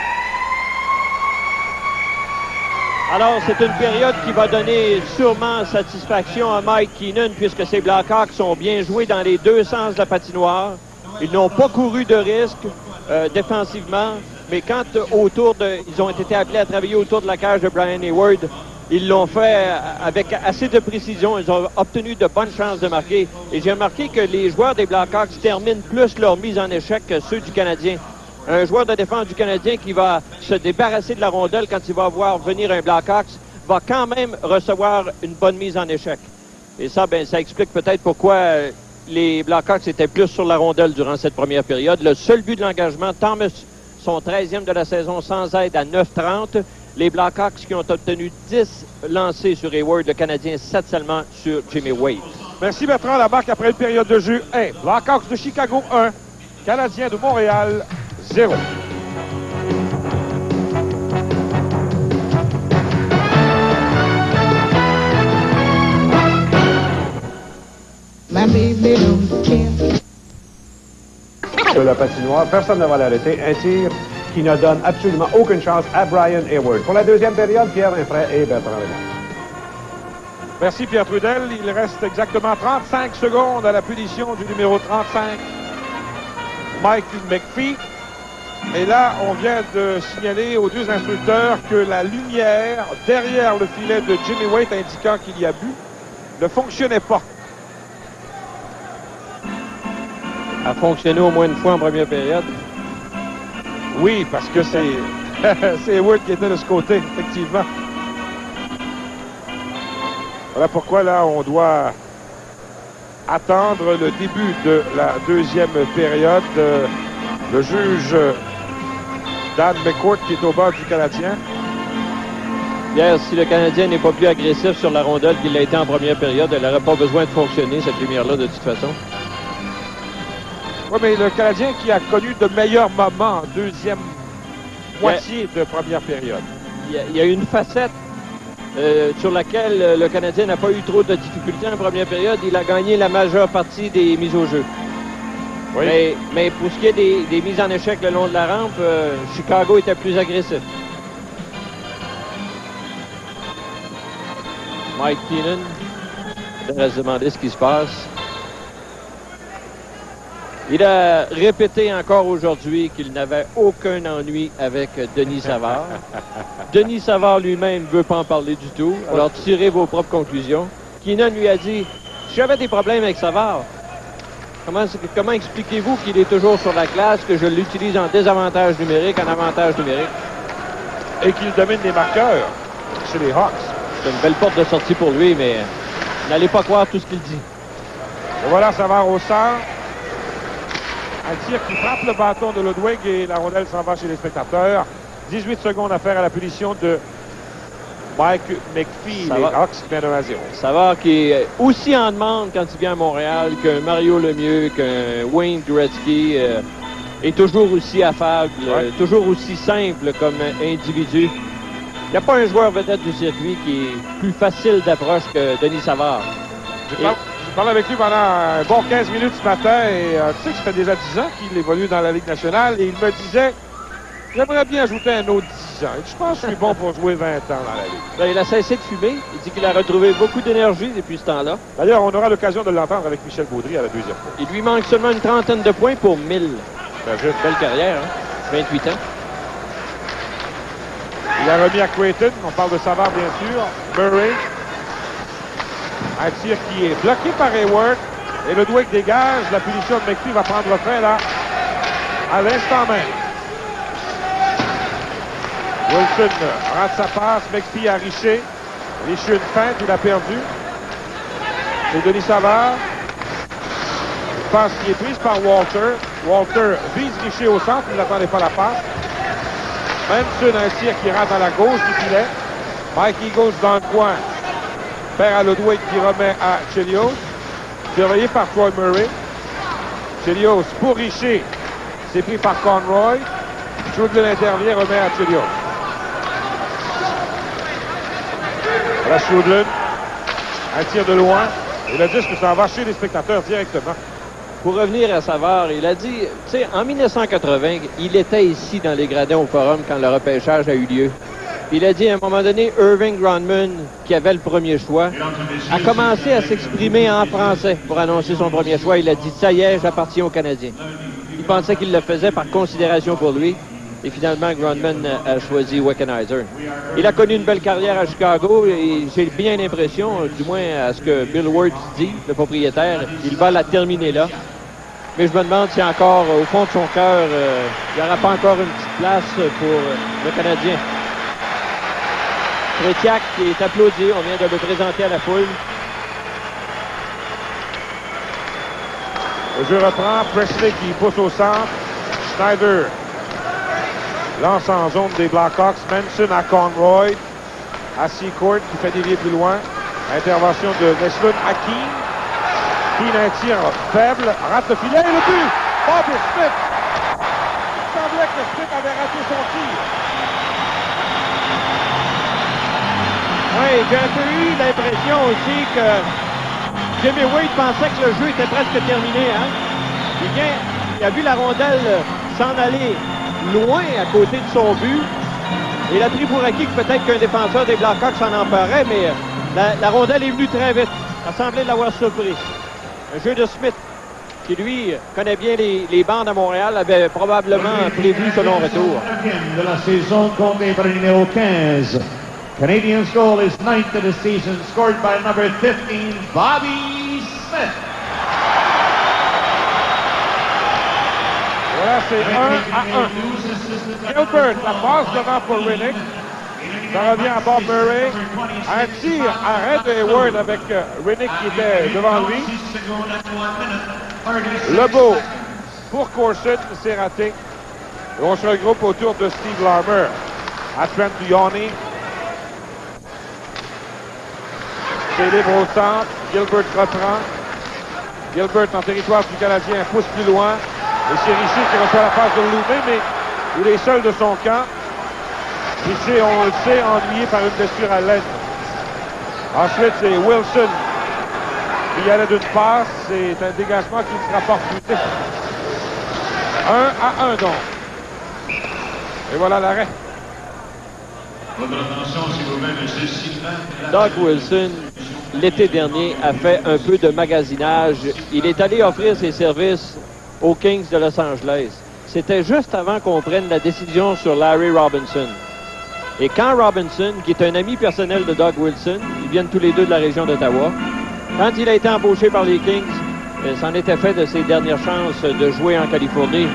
Alors, c'est une période qui va donner sûrement satisfaction à Mike Keenan puisque ces Blackhawks sont bien joués dans les deux sens de la patinoire. Ils n'ont pas couru de risque défensivement, mais quand ils ont été appelés à travailler autour de la cage de Brian Hayward, ils l'ont fait avec assez de précision. Ils ont obtenu de bonnes chances de marquer. Et j'ai remarqué que les joueurs des Blackhawks terminent plus leur mise en échec que ceux du Canadien. Un joueur de défense du Canadien qui va se débarrasser de la rondelle quand il va voir venir un Blackhawks va quand même recevoir une bonne mise en échec. Et ça, ça explique peut-être pourquoi les Blackhawks étaient plus sur la rondelle durant cette première période. Le seul but de l'engagement, Thomas, son 13e de la saison sans aide à 9:30. Les Blackhawks qui ont obtenu 10 lancés sur Hayward, le Canadien 7 seulement sur Jimmy Wade. Merci Bertrand. La marque après une période de jeu 1. Blackhawks de Chicago 1. Canadiens de Montréal 0. De la patinoire, personne ne va l'arrêter. Un tir qui ne donne absolument aucune chance à Brian Hayward. Pour la deuxième période, Pierre Infray et Bertrand Lemont. Merci Pierre Trudel. Il reste exactement 35 secondes à la punition du numéro 35, Mike McPhee. Et là, on vient de signaler aux deux instructeurs que la lumière derrière le filet de Jimmy Wade indiquant qu'il y a but ne fonctionnait pas. A fonctionné au moins une fois en première période. Oui, parce que c'est Hayward qui était de ce côté, effectivement. Voilà pourquoi là, on doit attendre le début de la deuxième période. Le juge Dan McCourt qui est au bord du Canadien. Hier, si le Canadien n'est pas plus agressif sur la rondelle qu'il l'a été en première période, elle n'aurait pas besoin de fonctionner, cette lumière-là, de toute façon. Oui, mais le Canadien qui a connu de meilleurs moments en deuxième moitié de première période. Il y a une facette sur laquelle le Canadien n'a pas eu trop de difficultés en première période. Il a gagné la majeure partie des mises au jeu. Oui. Mais pour ce qui est des mises en échec le long de la rampe, Chicago était plus agressif. Mike Keenan devrait se demander ce qui se passe. Il a répété encore aujourd'hui qu'il n'avait aucun ennui avec Denis Savard. Denis Savard lui-même ne veut pas en parler du tout. Alors, tirez vos propres conclusions. Keenan lui a dit, j'avais des problèmes avec Savard. Comment expliquez-vous qu'il est toujours sur la glace, que je l'utilise en désavantage numérique, en avantage numérique? Et qu'il domine les marqueurs chez les Hawks. C'est une belle porte de sortie pour lui, mais n'allez pas croire tout ce qu'il dit. Et voilà, Savard au centre. Un tir qui frappe le bâton de Ludwig et la rondelle s'en va chez les spectateurs. 18 secondes à faire à la punition de Mike McPhee. Les Hawks mènent 1-0. Savard qui est aussi en demande quand il vient à Montréal qu'un Mario Lemieux, qu'un Wayne Gretzky. Est toujours aussi affable, toujours aussi simple comme individu. Il n'y a pas un joueur vedette du circuit qui est plus facile d'approche que Denis Savard. J'ai parlé avec lui pendant un bon 15 minutes ce matin et tu sais que ça fait déjà 10 ans qu'il évolue dans la Ligue nationale et il me disait j'aimerais bien ajouter un autre 10 ans. Je pense que je suis bon pour jouer 20 ans dans la Ligue. Ben, il a cessé de fumer. Il dit qu'il a retrouvé beaucoup d'énergie depuis ce temps-là. D'ailleurs, on aura l'occasion de l'entendre avec Michel Baudry à la deuxième fois. Il lui manque seulement une trentaine de points pour 1000. Imagine. Belle carrière, hein? 28 ans. Il a remis à Creighton. On parle de Savard, bien sûr. Murray. Un tir qui est bloqué par Hayward. Et le Ludwig dégage. La punition de McPhee va prendre fin là. À l'instant même. Wilson rate sa passe. McPhee a Richer. Richer une feinte. Il a perdu. C'est Denis Savard. Passe qui est prise par Walter. Walter vise Richer au centre. Il n'attendait pas la passe. Manson un tir qui rentre à la gauche du filet. Mike Eagles dans le coin. Perd à Ludwig qui remet à Chelios. Surveillé par Troy Murray. Chelios pour Richer. C'est pris par Conroy. Schudlin intervient, remet à Chelios. Voilà Schudlin. Un tir de loin. Et le disque s'en va chez les spectateurs directement. Pour revenir à Savard, il a dit, tu sais, en 1980, il était ici dans les gradins au Forum quand le repêchage a eu lieu. Il a dit à un moment donné, Irving Grundman, qui avait le premier choix, a commencé à s'exprimer en français pour annoncer son premier choix. Il a dit, ça y est, j'appartiens aux Canadiens. Il pensait qu'il le faisait par considération pour lui. Et finalement, Grundman a choisi Wickenheiser. Il a connu une belle carrière à Chicago et j'ai bien l'impression, du moins à ce que Bill Wirtz dit, le propriétaire, il va la terminer là. Mais je me demande si encore, au fond de son cœur, il n'y aura pas encore une petite place pour le Canadien. Tretiak qui est applaudi, on vient de le présenter à la foule. Le jeu reprend, Presley qui pousse au centre, Schneider lance en zone des Blackhawks, Manson à Conroy, à Seacourt qui fait dévier plus loin. Intervention de Neslund à Keane. Keane un tir faible, rate le filet et le but! Bobby Smith! Il semblait que Smith avait raté son tir. Oui, j'ai un peu eu l'impression aussi que Jimmy Wade pensait que le jeu était presque terminé. Hein? Il a vu la rondelle s'en aller loin à côté de son but. Il a pris pour acquis que peut-être qu'un défenseur des Blackhawks s'en emparait, mais la rondelle est venue très vite. Ça semblait l'avoir surpris. Un jeu de Smith, qui lui connaît bien les bandes à Montréal, avait probablement prévu ce long retour. De la saison compté par le numéro 15. Canadiens goal is 9th of the season, scored by number 15, Bobby Smith. Voilà, c'est 1-1. Gilbert, la passe devant pour Riddick. Ça revient à Bob Murray. Un tir arrêt de Hayward avec Riddick qui était devant lui. Lebeau pour Corson, c'est raté. Et on se regroupe autour de Steve Larmer. À Trent Luciani. C'est libre au centre. Gilbert reprend. Gilbert en territoire du Canadien pousse plus loin. Et c'est Richer qui reçoit la passe de Loumé, mais il est seul de son camp. Richer, on le sait, ennuyé par une blessure à l'aine. Ensuite, c'est Wilson qui allait d'une passe. C'est un dégagement qui ne sera pas refusé. 1-1 donc. Et voilà l'arrêt. Votre attention, s'il vous plaît, monsieur Sylvain. Doug Wilson, l'été dernier, a fait un peu de magasinage. Il est allé offrir ses services aux Kings de Los Angeles. C'était juste avant qu'on prenne la décision sur Larry Robinson. Et quand Robinson, qui est un ami personnel de Doug Wilson, ils viennent tous les deux de la région d'Ottawa, Quand il a été embauché par les Kings, c'en était fait de ses dernières chances de jouer en Californie.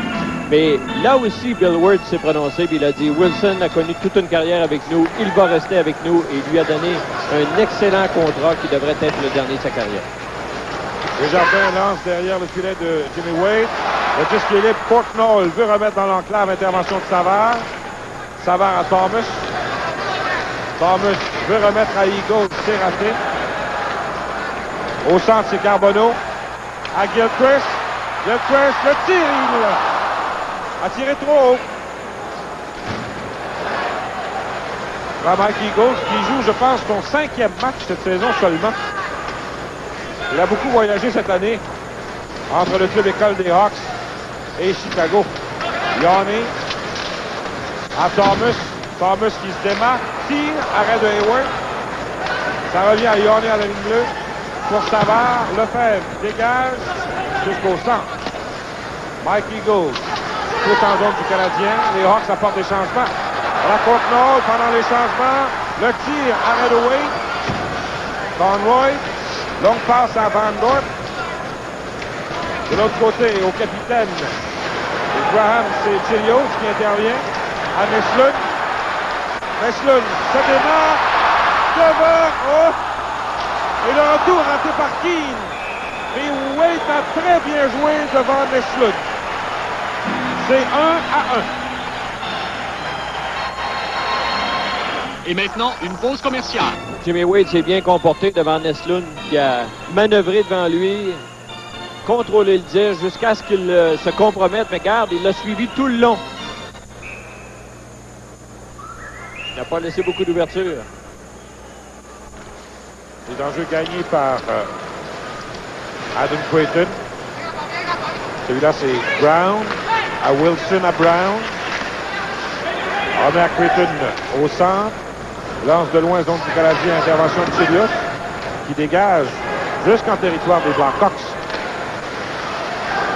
Mais là aussi, Bill Ward s'est prononcé et il a dit « Wilson a connu toute une carrière avec nous, il va rester avec nous » et il lui a donné un excellent contrat qui devrait être le dernier de sa carrière. Desjardins lance derrière le filet de Jimmy Wade. Le disque est libre. Courtnall veut remettre dans l'enclave. Intervention de Savard. Savard à Thomas. Thomas veut remettre à Eagle. C'est raté. Au centre, c'est Carbonneau. À Gilchrist. Gilchrist, le tir, il a tiré trop haut. Mike Eagles qui joue, je pense, son 5e match cette saison seulement. Il a beaucoup voyagé cette année entre le club école des Hawks et Chicago. Yanni à Thomas. Thomas qui se démarque. Tire. Arrêt de Hayward. Ça revient à Yanni à la ligne bleue. Pour Savard. Lefebvre dégage jusqu'au centre. Mike Eagles. Tout en zone du Canadien. Les Hawks apportent des changements. La Courtnall pendant les changements. Le tir. Arrêt de Wade. Conroy. Longue passe à Van Dorp. De l'autre côté, au capitaine Graham, c'est Chelios qui intervient. À Meslun. Meslun se démarre. Devant. Oh! Et le retour raté par Keane. Et Wade a très bien joué devant Meslun. C'est 1-1. Et maintenant, une pause commerciale. Jimmy Wade s'est bien comporté devant Neslund qui a manœuvré devant lui, contrôlé le disque jusqu'à ce qu'il se compromette. Mais regarde, il l'a suivi tout le long. Il n'a pas laissé beaucoup d'ouverture. Les enjeux gagnés par Adam Creighton. Celui-là, c'est Brown. À Wilson à Brown. On met à Creighton au centre. Lance de loin, zone du Canadien, intervention de Chelios, qui dégage jusqu'en territoire des Blackhawks.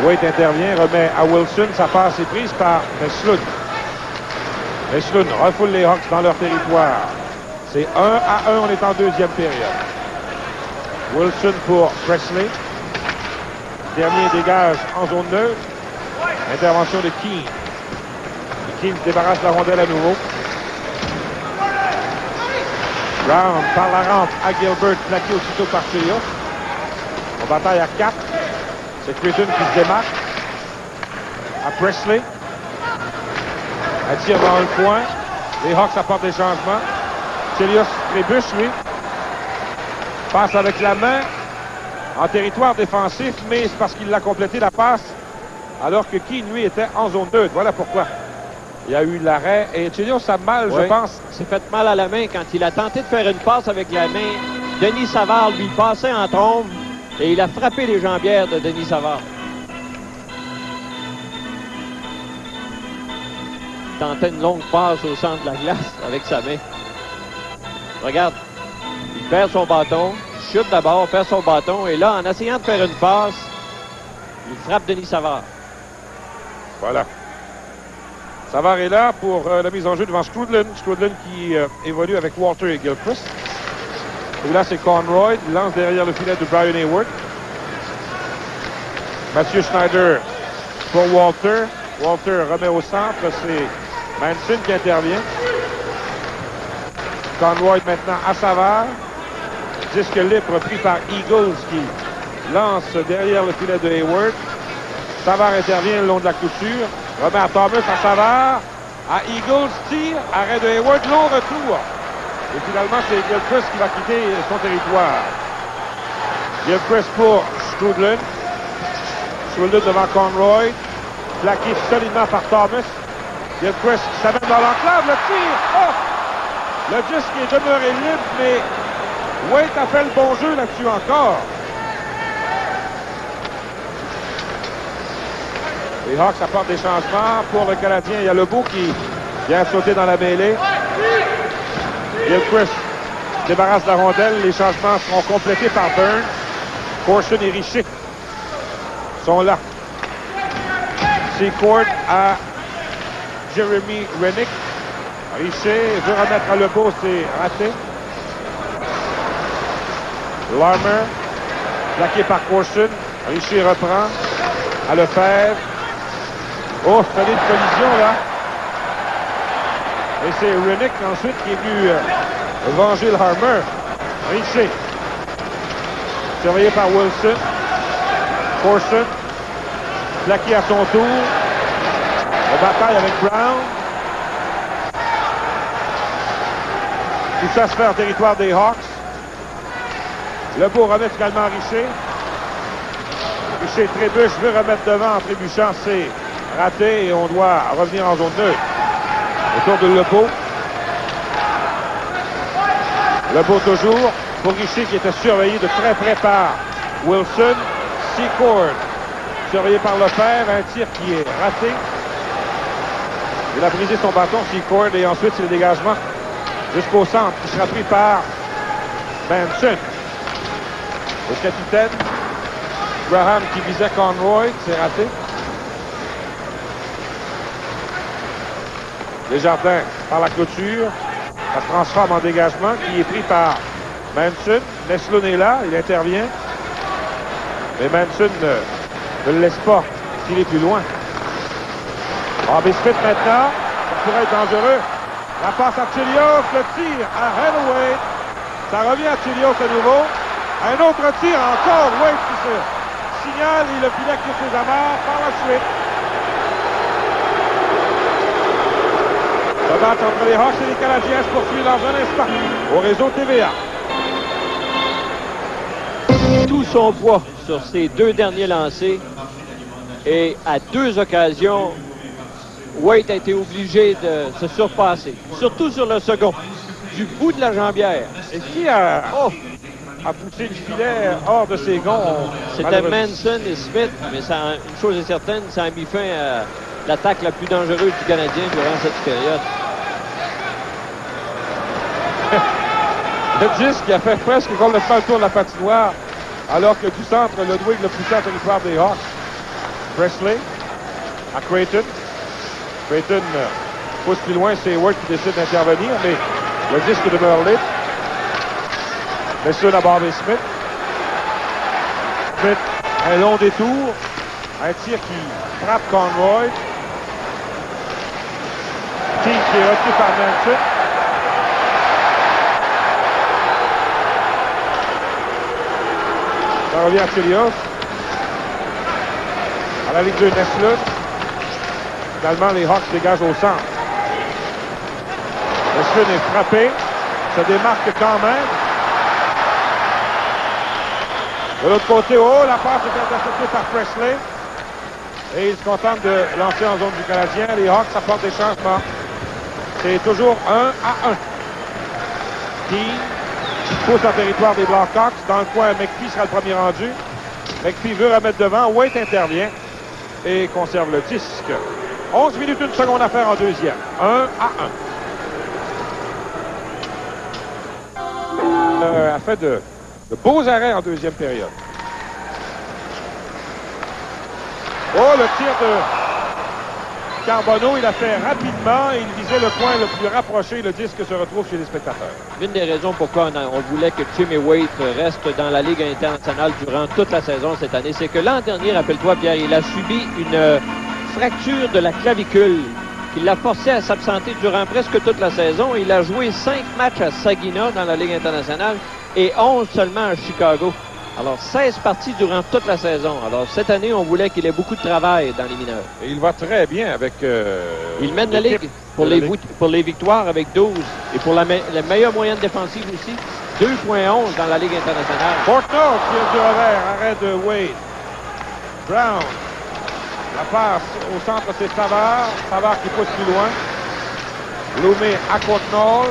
Wade intervient, remet à Wilson, sa passe est prise par Meslun. Meslun refoule les Hawks dans leur territoire. C'est 1-1, on est en deuxième période. Wilson pour Presley. Dernier dégage en zone neutre. Intervention de Keane. Keane se débarrasse de la rondelle à nouveau. Brown par la rampe à Gilbert, plaqué aussitôt par Chelios. On bataille à 4. C'est Creighton qui se démarque. À Presley. Elle tire dans le coin. Les Hawks apportent des changements. Chelios trébuche, lui. Passe avec la main en territoire défensif, mais c'est parce qu'il a complété la passe alors que Keane, lui, était en zone 2. Voilà pourquoi. Il y a eu l'arrêt et Chelios a mal, je pense. S'est fait mal à la main quand il a tenté de faire une passe avec la main. Denis Savard lui passait en trombe et il a frappé les jambières de Denis Savard. Il tentait une longue passe au centre de la glace avec sa main. Regarde, il perd son bâton, chute d'abord, perd son bâton et là, en essayant de faire une passe, il frappe Denis Savard. Voilà. Savard est là pour la mise en jeu devant Strudlin. Strudlin qui évolue avec Walter et Gilchrist. Et là, c'est Conroy. Il lance derrière le filet de Brian Hayward. Mathieu Schneider pour Walter. Walter remet au centre. C'est Manson qui intervient. Conroy maintenant à Savard. Disque libre pris par Eagles qui lance derrière le filet de Hayward. Savard intervient le long de la clôture. Remet à Thomas, à Savard, à Eagles, tire, arrêt de Hayward, long retour. Et finalement, c'est Gilchrist qui va quitter son territoire. Gilchrist pour Strudlin. Strudlin devant Conroy. Plaqué solidement par Thomas. Gilchrist s'amène dans l'enclave, le tir. Oh! Le disque est demeuré libre, mais Wade a fait le bon jeu là-dessus encore. Les Hawks apportent des changements. Pour le Canadien, il y a Lebeau qui vient sauter dans la mêlée. Gilchrist débarrasse la rondelle. Les changements seront complétés par Burns. Corson et Richer sont là. Secord à Jeremy Rennick. Richer veut remettre à Lebeau, c'est raté. Larmer Plaqué par Corson. Richer reprend. À Lefebvre. Oh, solide collision, là. Et c'est Renick, ensuite, qui est venu venger le Harmer. Richer. Surveillé par Wilson. Corson. Plaqué à son tour. La bataille avec Brown. Tout ça se fait en territoire des Hawks. Lebeau remet finalement Richer. Richer trébuche, veut remettre devant en trébuchant. C'est raté et on doit revenir en zone neutre. Autour de Lebeau. Lebeau toujours pour Richer qui était surveillé de très près par Wilson. Secord surveillé par Lefebvre. Un tir qui est raté. Il a brisé son bâton, Secord, et ensuite c'est le dégagement jusqu'au centre qui sera pris par Manson. Le capitaine. Graham qui visait Conroy, c'est raté. Desjardins par la clôture. Ça se transforme en dégagement qui est pris par Manson. Neslund est là, il intervient. Mais Manson ne le laisse pas tirer plus loin. Bobby Smith maintenant, ça pourrait être dangereux. La passe à Chelios, le tir à Hathaway. Ça revient à Chelios à nouveau. Un autre tir encore, Wade qui se signale et le filet qui ses amarres par la suite. Le match entre les Hawks et les Canadiens se poursuit dans un instant au réseau TVA. Tout son poids sur ses deux derniers lancers et à deux occasions, Wade a été obligé de se surpasser, surtout sur le second, du bout de la jambière. Et qui a poussé le filet hors de ses gonds? C'était Manson et Smith, mais ça, une chose est certaine, ça a mis fin à l'attaque la plus dangereuse du Canadien durant cette période. Le disque qui a fait presque complètement le tour de la patinoire, alors que du centre, Ludwig le poussé en territoire des Hawks. Presley à Creighton. Creighton pousse plus loin, c'est Ward qui décide d'intervenir, mais le disque demeure libre. Messoud à Bobby Smith. Smith, un long détour. Un tir qui frappe Conroy. King qui est retenu par Manson. Ça revient à Chelios. À la ligne 2, Neslund. Finalement, les Hawks dégagent au centre. Neslund est frappé. Se démarque quand même. De l'autre côté, oh, la passe est interceptée par Presley. Et il se contente de lancer en zone du Canadien. Les Hawks apportent des changements. C'est toujours 1-1. Qui pousse en territoire des Blackhawks. Dans le coin, McPhee sera le premier rendu. McPhee veut remettre devant. Wade intervient et conserve le disque. 11 minutes, 1 seconde à faire en deuxième. 1-1. A fait de beaux arrêts en deuxième période. Oh, le tir de Carbonneau, il a fait rapidement et il visait le coin le plus rapproché. Le disque se retrouve chez les spectateurs. Une des raisons pourquoi on voulait que Jimmy Wade reste dans la Ligue internationale durant toute la saison cette année, c'est que l'an dernier, rappelle-toi, Pierre, il a subi une fracture de la clavicule qui l'a forcé à s'absenter durant presque toute la saison. Il a joué 5 matchs à Saginaw dans la Ligue internationale et 11 seulement à Chicago. Alors, 16 parties durant toute la saison. Alors, cette année, on voulait qu'il ait beaucoup de travail dans les mineurs. Et il va très bien avec... il mène la Ligue pour les victoires avec 12 et pour la meilleure moyenne défensive aussi, 2,11 dans la Ligue internationale. Portnoy qui est du revers, arrêt de Wade. Brown. La passe au centre, c'est Savard. Savard qui pousse plus loin. Loumé à Courtnall.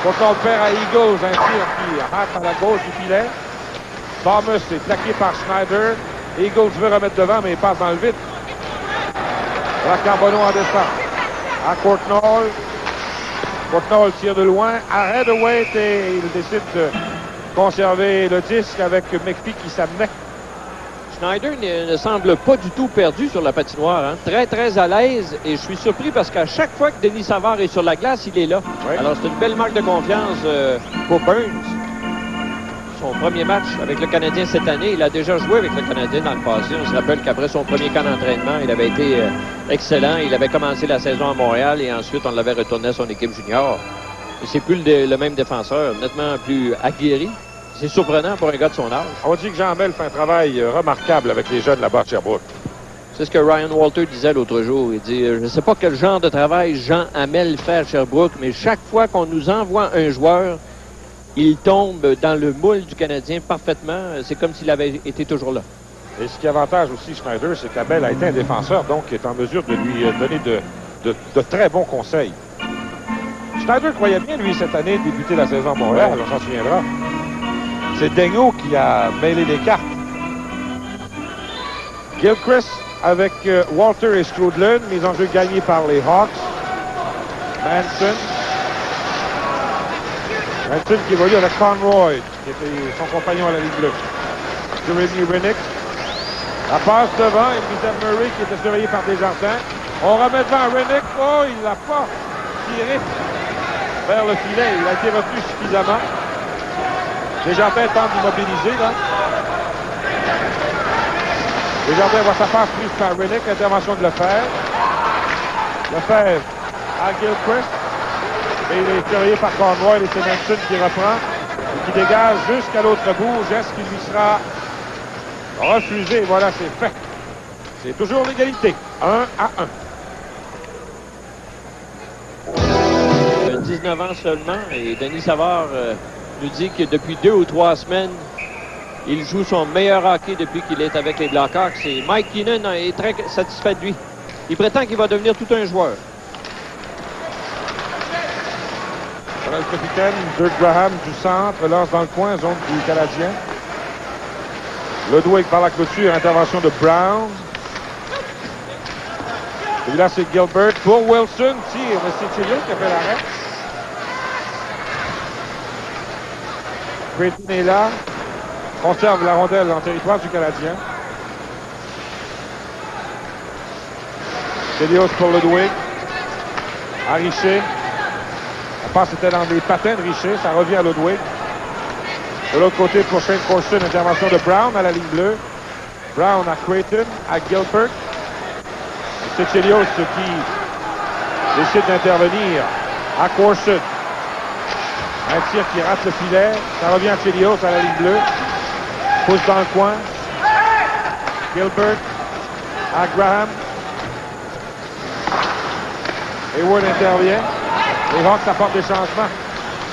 Courtnall perd à Eagles, un tir qui rate à la gauche du filet. Thomas est plaqué par Schneider. Eagles veut remettre devant, mais il passe dans le vide. La Carbonneau en descend. À Courtnall. Courtnall tire de loin. Arrêt de Wade et il décide de conserver le disque avec McPhee qui s'amenait. Schneider ne semble pas du tout perdu sur la patinoire. Hein? Très, très à l'aise. Et je suis surpris parce qu'à chaque fois que Denis Savard est sur la glace, il est là. Oui. Alors, c'est une belle marque de confiance pour Burns. son premier match avec le Canadien cette année. Il a déjà joué avec le Canadien dans le passé. On se rappelle qu'après son premier camp d'entraînement, il avait été excellent. Il avait commencé la saison à Montréal et ensuite on l'avait retourné à son équipe junior. Et c'est plus le même défenseur, nettement plus aguerri. C'est surprenant pour un gars de son âge. On dit que Jean Hamel fait un travail remarquable avec les jeunes là-bas de Sherbrooke. C'est ce que Ryan Walter disait l'autre jour. Il dit, je ne sais pas quel genre de travail Jean Hamel fait à Sherbrooke, mais chaque fois qu'on nous envoie un joueur, il tombe dans le moule du Canadien parfaitement. C'est comme s'il avait été toujours là. Et ce qui avantage aussi Schneider, c'est qu'Hamel a été un défenseur, donc il est en mesure de lui donner de très bons conseils. Schneider croyait bien, lui, cette année, débuter la saison à Montréal, on s'en souviendra. C'est Daigneault qui a mêlé les cartes. Gilchrist avec Walter et Strudlen, mise en jeu gagnée par les Hawks. Manson qui évolue avec Conroy, qui était son compagnon à la ligne bleue. Jeremy Rennick. La passe devant, et Mizel Murray qui était surveillé par Desjardins. On remet devant Rennick. Oh, il l'a pas tiré vers le filet. Il a été retenu suffisamment. Desjardins tente d'immobiliser, là. Desjardins voit sa passe prise par Rennick. Intervention de Lefebvre. Lefebvre à Gilchrist. Et il est surveillé par Conroy et c'est Manson qui reprend et qui dégage jusqu'à l'autre bout. Geste qui lui sera refusé. Voilà, c'est fait. C'est toujours l'égalité. 1-1. 19 ans seulement et Denis Savard nous dit que depuis 2 ou 3 semaines, il joue son meilleur hockey depuis qu'il est avec les Blackhawks. Et Mike Keenan est très satisfait de lui. Il prétend qu'il va devenir tout un joueur. Voilà le capitaine, Dirk Graham du centre, lance dans le coin, zone du Canadien. Ludwig par la clôture, intervention de Brown. Et là, c'est Gilbert pour Wilson. Tire, mais c'est Thilo qui a fait l'arrêt. Creighton est là. Conserve la rondelle en territoire du Canadien. Chelios pour Ludwig. À Richer. La passe était dans les patins de Richer. Ça revient à Ludwig. De l'autre côté, pour Shane Corson, intervention de Brown à la ligne bleue. Brown à Creighton, à Gilbert. C'est Chelios qui décide d'intervenir à Corson. Un tir qui rate le filet. Ça revient à Chelios à la ligne bleue. Pousse dans le coin. Gilbert à Graham. Hayward intervient. Les Hawks apportent des changements.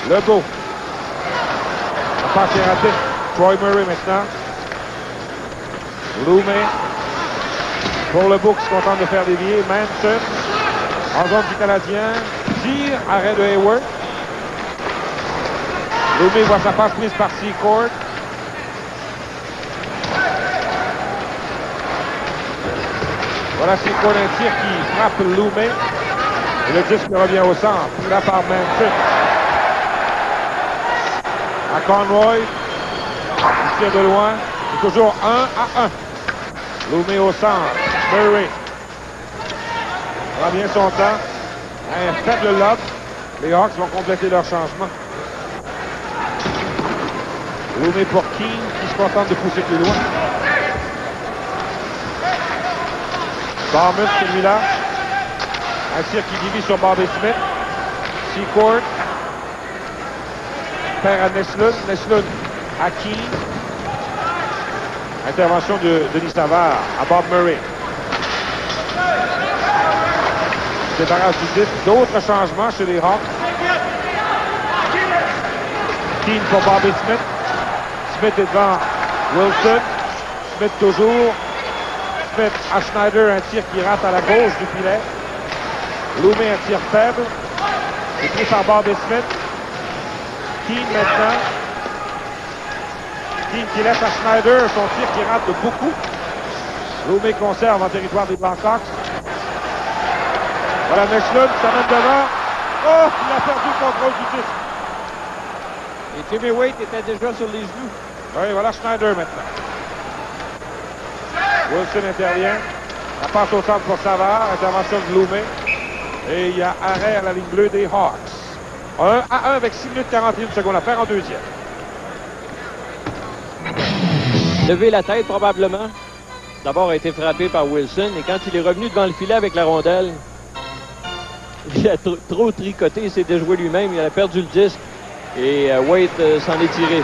Legault. La passe est ratée. Troy Murray maintenant. Loumé. Pour Legault qui se contente de faire dévier. Manson. En zone du Canadien. Tire. Arrêt de Hayward. Loumé voit sa passe prise par Secord. Voilà Secord, un tir qui frappe Loumé. Et le disque revient au centre. Là par Manson. À Conroy. Il tire de loin. C'est toujours 1-1. Loumé au centre. Murray. Prend bien son temps. Un faible lob. Les Hawks vont compléter leur changement. Loumé pour Keane qui se contente de pousser plus loin. Thomas, celui-là. Un tir qui divise sur Bobby Smith. Secord. Perd à Neslund. Neslund à Keane. Intervention de Denis Savard à Bob Murray. Débarrasse du disque. D'autres changements chez les Hawks. Keane pour Bobby Smith. Smith est devant Wilson. Smith toujours. Smith à Schneider, un tir qui rate à la gauche du filet. Loumé, un tir faible. C'est pris par Bobby Smith. Keane maintenant. Keane qui laisse à Schneider son tir qui rate de beaucoup. Loumé conserve en territoire des Blackhawks. Voilà Neslund, ça mène devant. Oh, il a perdu le contrôle du disque. Et Jimmy Waite était déjà sur les genoux. Oui, voilà Schneider maintenant. Wilson intervient. La passe au centre pour Savard. Intervention de Loumé. Et il y a arrêt à la ligne bleue des Hawks. 1-1 avec 6 minutes 41 secondes à faire en deuxième. levé la tête probablement. D'abord a été frappé par Wilson. Et quand il est revenu devant le filet avec la rondelle, il a trop tricoté. Il s'est déjoué lui-même. Il a perdu le disque. Et Waite s'en est tiré.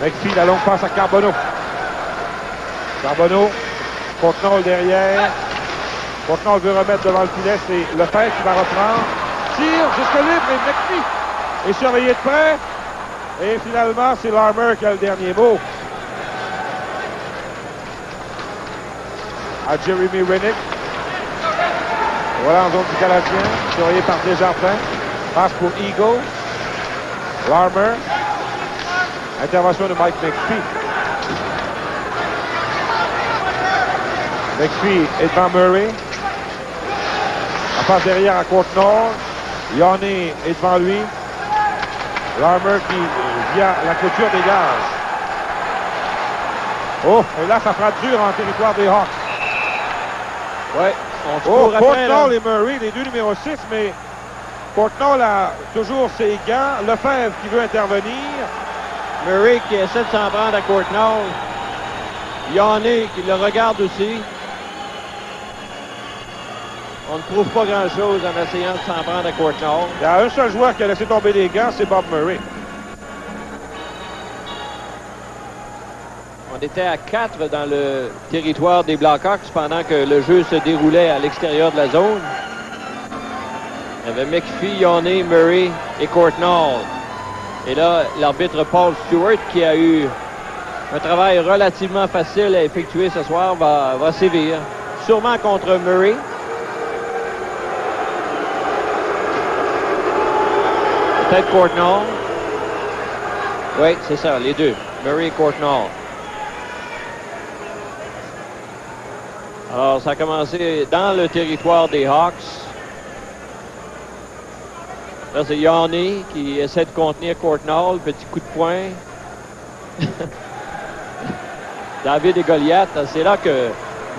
McPhee, la longue passe à Carbonneau. Carbonneau, Courtnall derrière. Courtnall veut remettre devant le filet. C'est Lefebvre qui va reprendre. Tire jusqu'au libre et McPhee est surveillé de près. Et finalement, c'est Larmer qui a le dernier mot. À Jeremy Rennick. Voilà en zone du Canadien, surveillé par Desjardins. Passe pour Eagle. Larmer. Intervention de Mike McPhee. McPhee est devant Murray. La passe derrière à Courtnall. Yanni est devant lui. Larmer qui, via la clôture, dégage. Oh, et là, ça fera dur en territoire des Hawks. Ouais, on se court après, Courtnall et Murray, les deux numéros 6, mais Courtnall a toujours ses gants. Lefebvre qui veut intervenir. Murray qui essaie de s'en prendre à Courtnall. Yanni qui le regarde aussi. On ne trouve pas grand-chose en essayant de s'en prendre à Courtnall. Il y a un seul joueur qui a laissé tomber les gants, c'est Bob Murray. On était à 4 dans le territoire des Blackhawks pendant que le jeu se déroulait à l'extérieur de la zone. Il y avait McPhee, Yanni, Murray et Courtnall. Et là, l'arbitre Paul Stewart, qui a eu un travail relativement facile à effectuer ce soir, va sévir. Sûrement contre Murray. Peut-être Courtnall. Oui, c'est ça, les deux. Murray et Courtnall. Alors, ça a commencé dans le territoire des Hawks. Là, c'est Yanni qui essaie de contenir Courtnall. Petit coup de poing. David et Goliath. C'est là que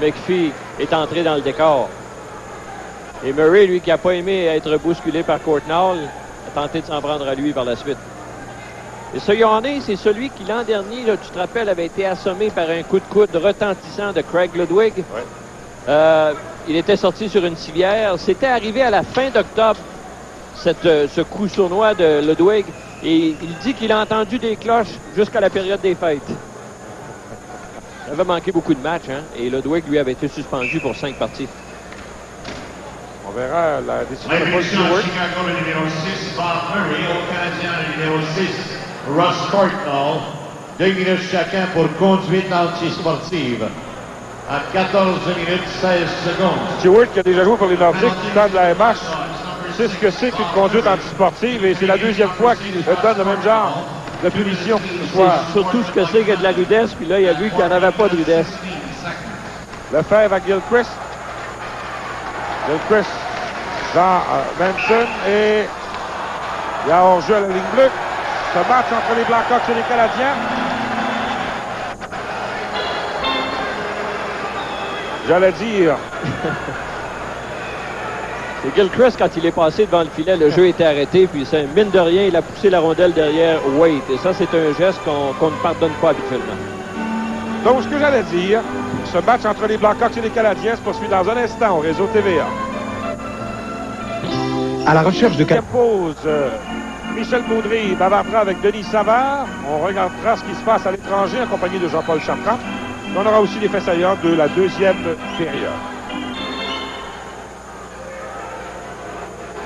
McPhee est entré dans le décor. Et Murray, lui, qui n'a pas aimé être bousculé par Courtnall, a tenté de s'en prendre à lui par la suite. Et ce Yanni, c'est celui qui, l'an dernier, là, tu te rappelles, avait été assommé par un coup de coude retentissant de Craig Ludwig. Ouais. Il était sorti sur une civière. C'était arrivé à la fin d'octobre, ce coup sournois de Ludwig. Et il dit qu'il a entendu des cloches jusqu'à la période des fêtes. Il avait manqué beaucoup de matchs, hein? Et Ludwig, lui, avait été suspendu pour 5 parties. On verra la décision de Paul L'invitation à Stewart. Chicago, le numéro 6, Bob Murray. Au Canadien, le numéro 6, Russ Courtnall. 2 minutes chacun pour conduite antisportive. À 14 minutes 16 secondes. Stewart, qui a déjà joué pour les Nordiques, qui tente la MH, sait ce que c'est qu'une conduite antisportive et c'est la deuxième fois qu'il donne le même genre de punition ce soir. C'est surtout ce que c'est qu'il y a de la rudesse, puis là, il a vu qu'il n'y en avait pas de rudesse. Lefebvre à Gilchrist. Gilchrist dans Manson et il y a hors-jeu à la ligne bleue. Ce match entre les Blackhawks et les Canadiens. J'allais dire. C'est Gilchrist, quand il est passé devant le filet, le jeu était arrêté, puis c'est mine de rien, il a poussé la rondelle derrière Waite. Et ça, c'est un geste qu'on ne pardonne pas habituellement. Donc, ce que j'allais dire, ce match entre les Blackhawks et les Canadiens se poursuit dans un instant au réseau TVA. À la recherche de... Pause. Michel Baudry bavardera avec Denis Savard. On regardera ce qui se passe à l'étranger en compagnie de Jean-Paul Chartrand. On aura aussi les faits saillants de la deuxième période.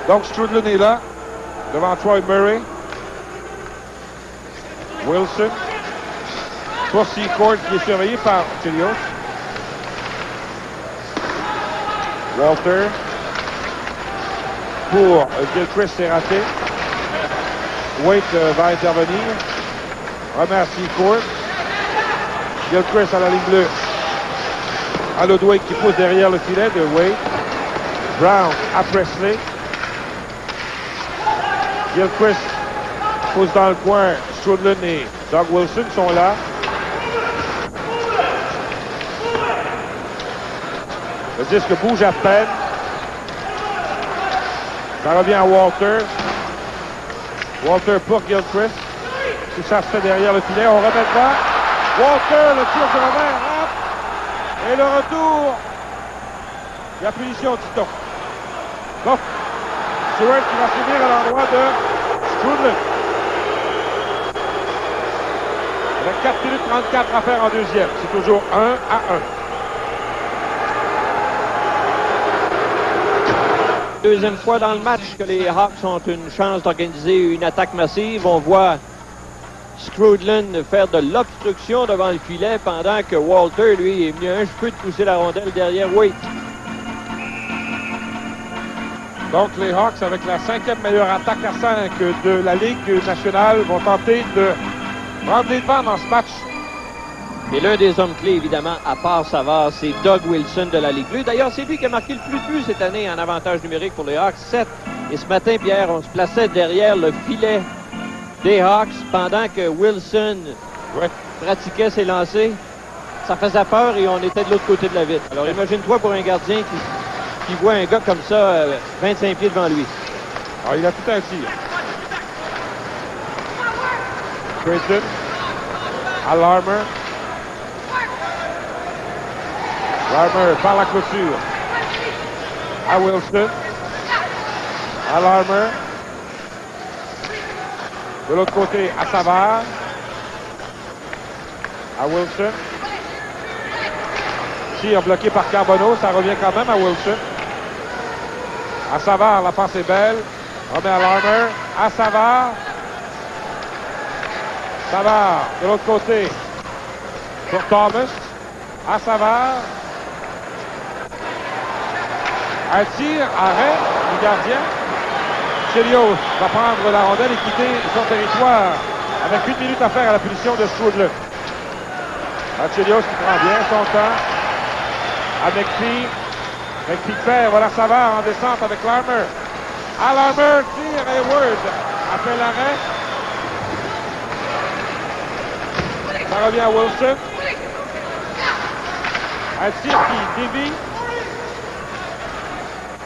Donc, Strudlin est là, devant Troy Murray. Wilson. Pour Secord, qui est surveillé par Chelios. Walter. Pour Gilchrist, c'est raté. Waite va intervenir. Remet à Secord. Gilchrist à la ligne bleue. À Ludwig qui pousse derrière le filet de Waite. Brown à Presley. Gilchrist pousse dans le coin. Strudlin et Doug Wilson sont là. Le disque bouge à peine. Ça revient à Walter. Walter pour Gilchrist. Tout ça se fait derrière le filet. On remet là. Walter, le tir de revers, rentre. Et le retour. La punition, Tito. Bon. Stewart qui va finir à l'endroit de Strudlin. Avec 4 minutes 34 à faire en deuxième. C'est toujours 1-1. Deuxième fois dans le match que les Hawks ont une chance d'organiser une attaque massive. On voit Strudlin faire de l'obstruction devant le filet pendant que Walter, lui, est venu un peu de pousser la rondelle derrière Waite. Donc, les Hawks, avec la 5e meilleure attaque à 5 de la Ligue nationale, vont tenter de prendre les devants dans ce match. Et l'un des hommes clés, évidemment, à part Savard, c'est Doug Wilson de la Ligue bleue. D'ailleurs, c'est lui qui a marqué le plus de buts cette année en avantage numérique pour les Hawks, 7. Et ce matin, Pierre, on se plaçait derrière le filet des Hawks pendant que Wilson pratiquait ses lancers. Ça faisait peur et on était de l'autre côté de la vitre. Alors, imagine-toi pour un gardien qui voit un gars comme ça, 25 pieds devant lui. Alors, il a tout un tir. Creighton à Larmer. Larmer par la clôture. À Wilson. À Larmer. De l'autre côté, à Savard. À Wilson. Tir bloqué par Carbonneau. Ça revient quand même à Wilson. À Savard, la passe est belle. Remet à Larmer. À Savard. Savard, de l'autre côté. Pour Thomas. À Savard. Un tir, arrêt du gardien. Chelios va prendre la rondelle et quitter son territoire avec 1 minute à faire à la punition de Strudlin. Chelios qui prend bien son temps. Avec Piquet, voilà Savard en descente avec Larmer. À Larmer, tire Hayward. Après l'arrêt. Ça revient à Wilson. Un tir qui dévie.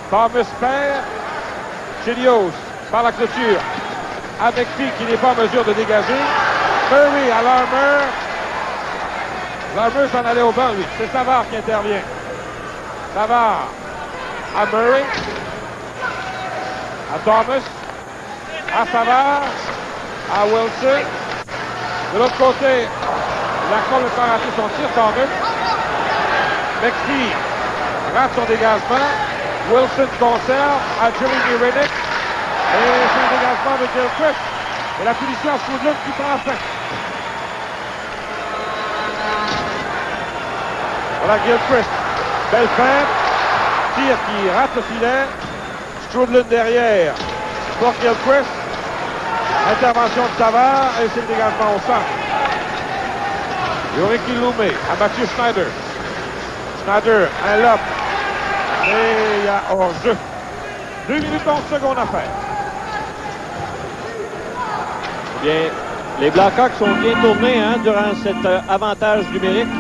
Thomas perd. Chelios par la clôture. Avec Pique qui n'est pas en mesure de dégager. Murray à Larmer. Larmer s'en allait au banc, lui. C'est Savard qui intervient. Savard à Murray. À Thomas. À Savard. À Wilson. De l'autre côté, la Colle a raté son tir, Thomas. McPhee rate son dégagement. Wilson conserve à Jeremy Reddick. Et c'est un dégagement de Gilchrist. Et la punition à Strudlin qui prend fin. Voilà Gilchrist. Belle fin. Tir qui rate le filet. Strudlin derrière pour Gilchrist. Intervention de Savard et c'est le dégagement au centre. Yorick Illume à Mathieu Schneider. Schneider, un lob. Et il y a hors-jeu. 2 minutes 11 secondes à faire. Bien, les Blackhawks sont bien tournés durant cet avantage numérique.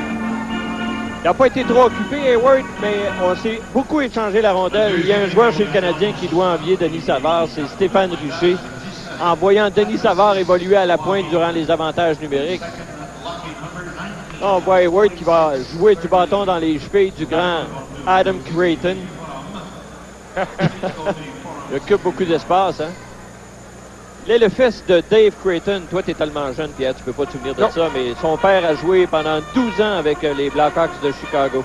Il n'a pas été trop occupé, Hayward, mais on s'est beaucoup échangé la rondelle. Il y a un joueur chez le Canadien qui doit envier Denis Savard, c'est Stéphane Richer. En voyant Denis Savard évoluer à la pointe durant les avantages numériques. On voit Hayward qui va jouer du bâton dans les chevilles du grand Adam Creighton. Il occupe beaucoup d'espace, hein? Il est le fils de Dave Creighton. Toi, tu es tellement jeune, Pierre, tu peux pas te souvenir de ça, mais son père a joué pendant 12 ans avec les Blackhawks de Chicago.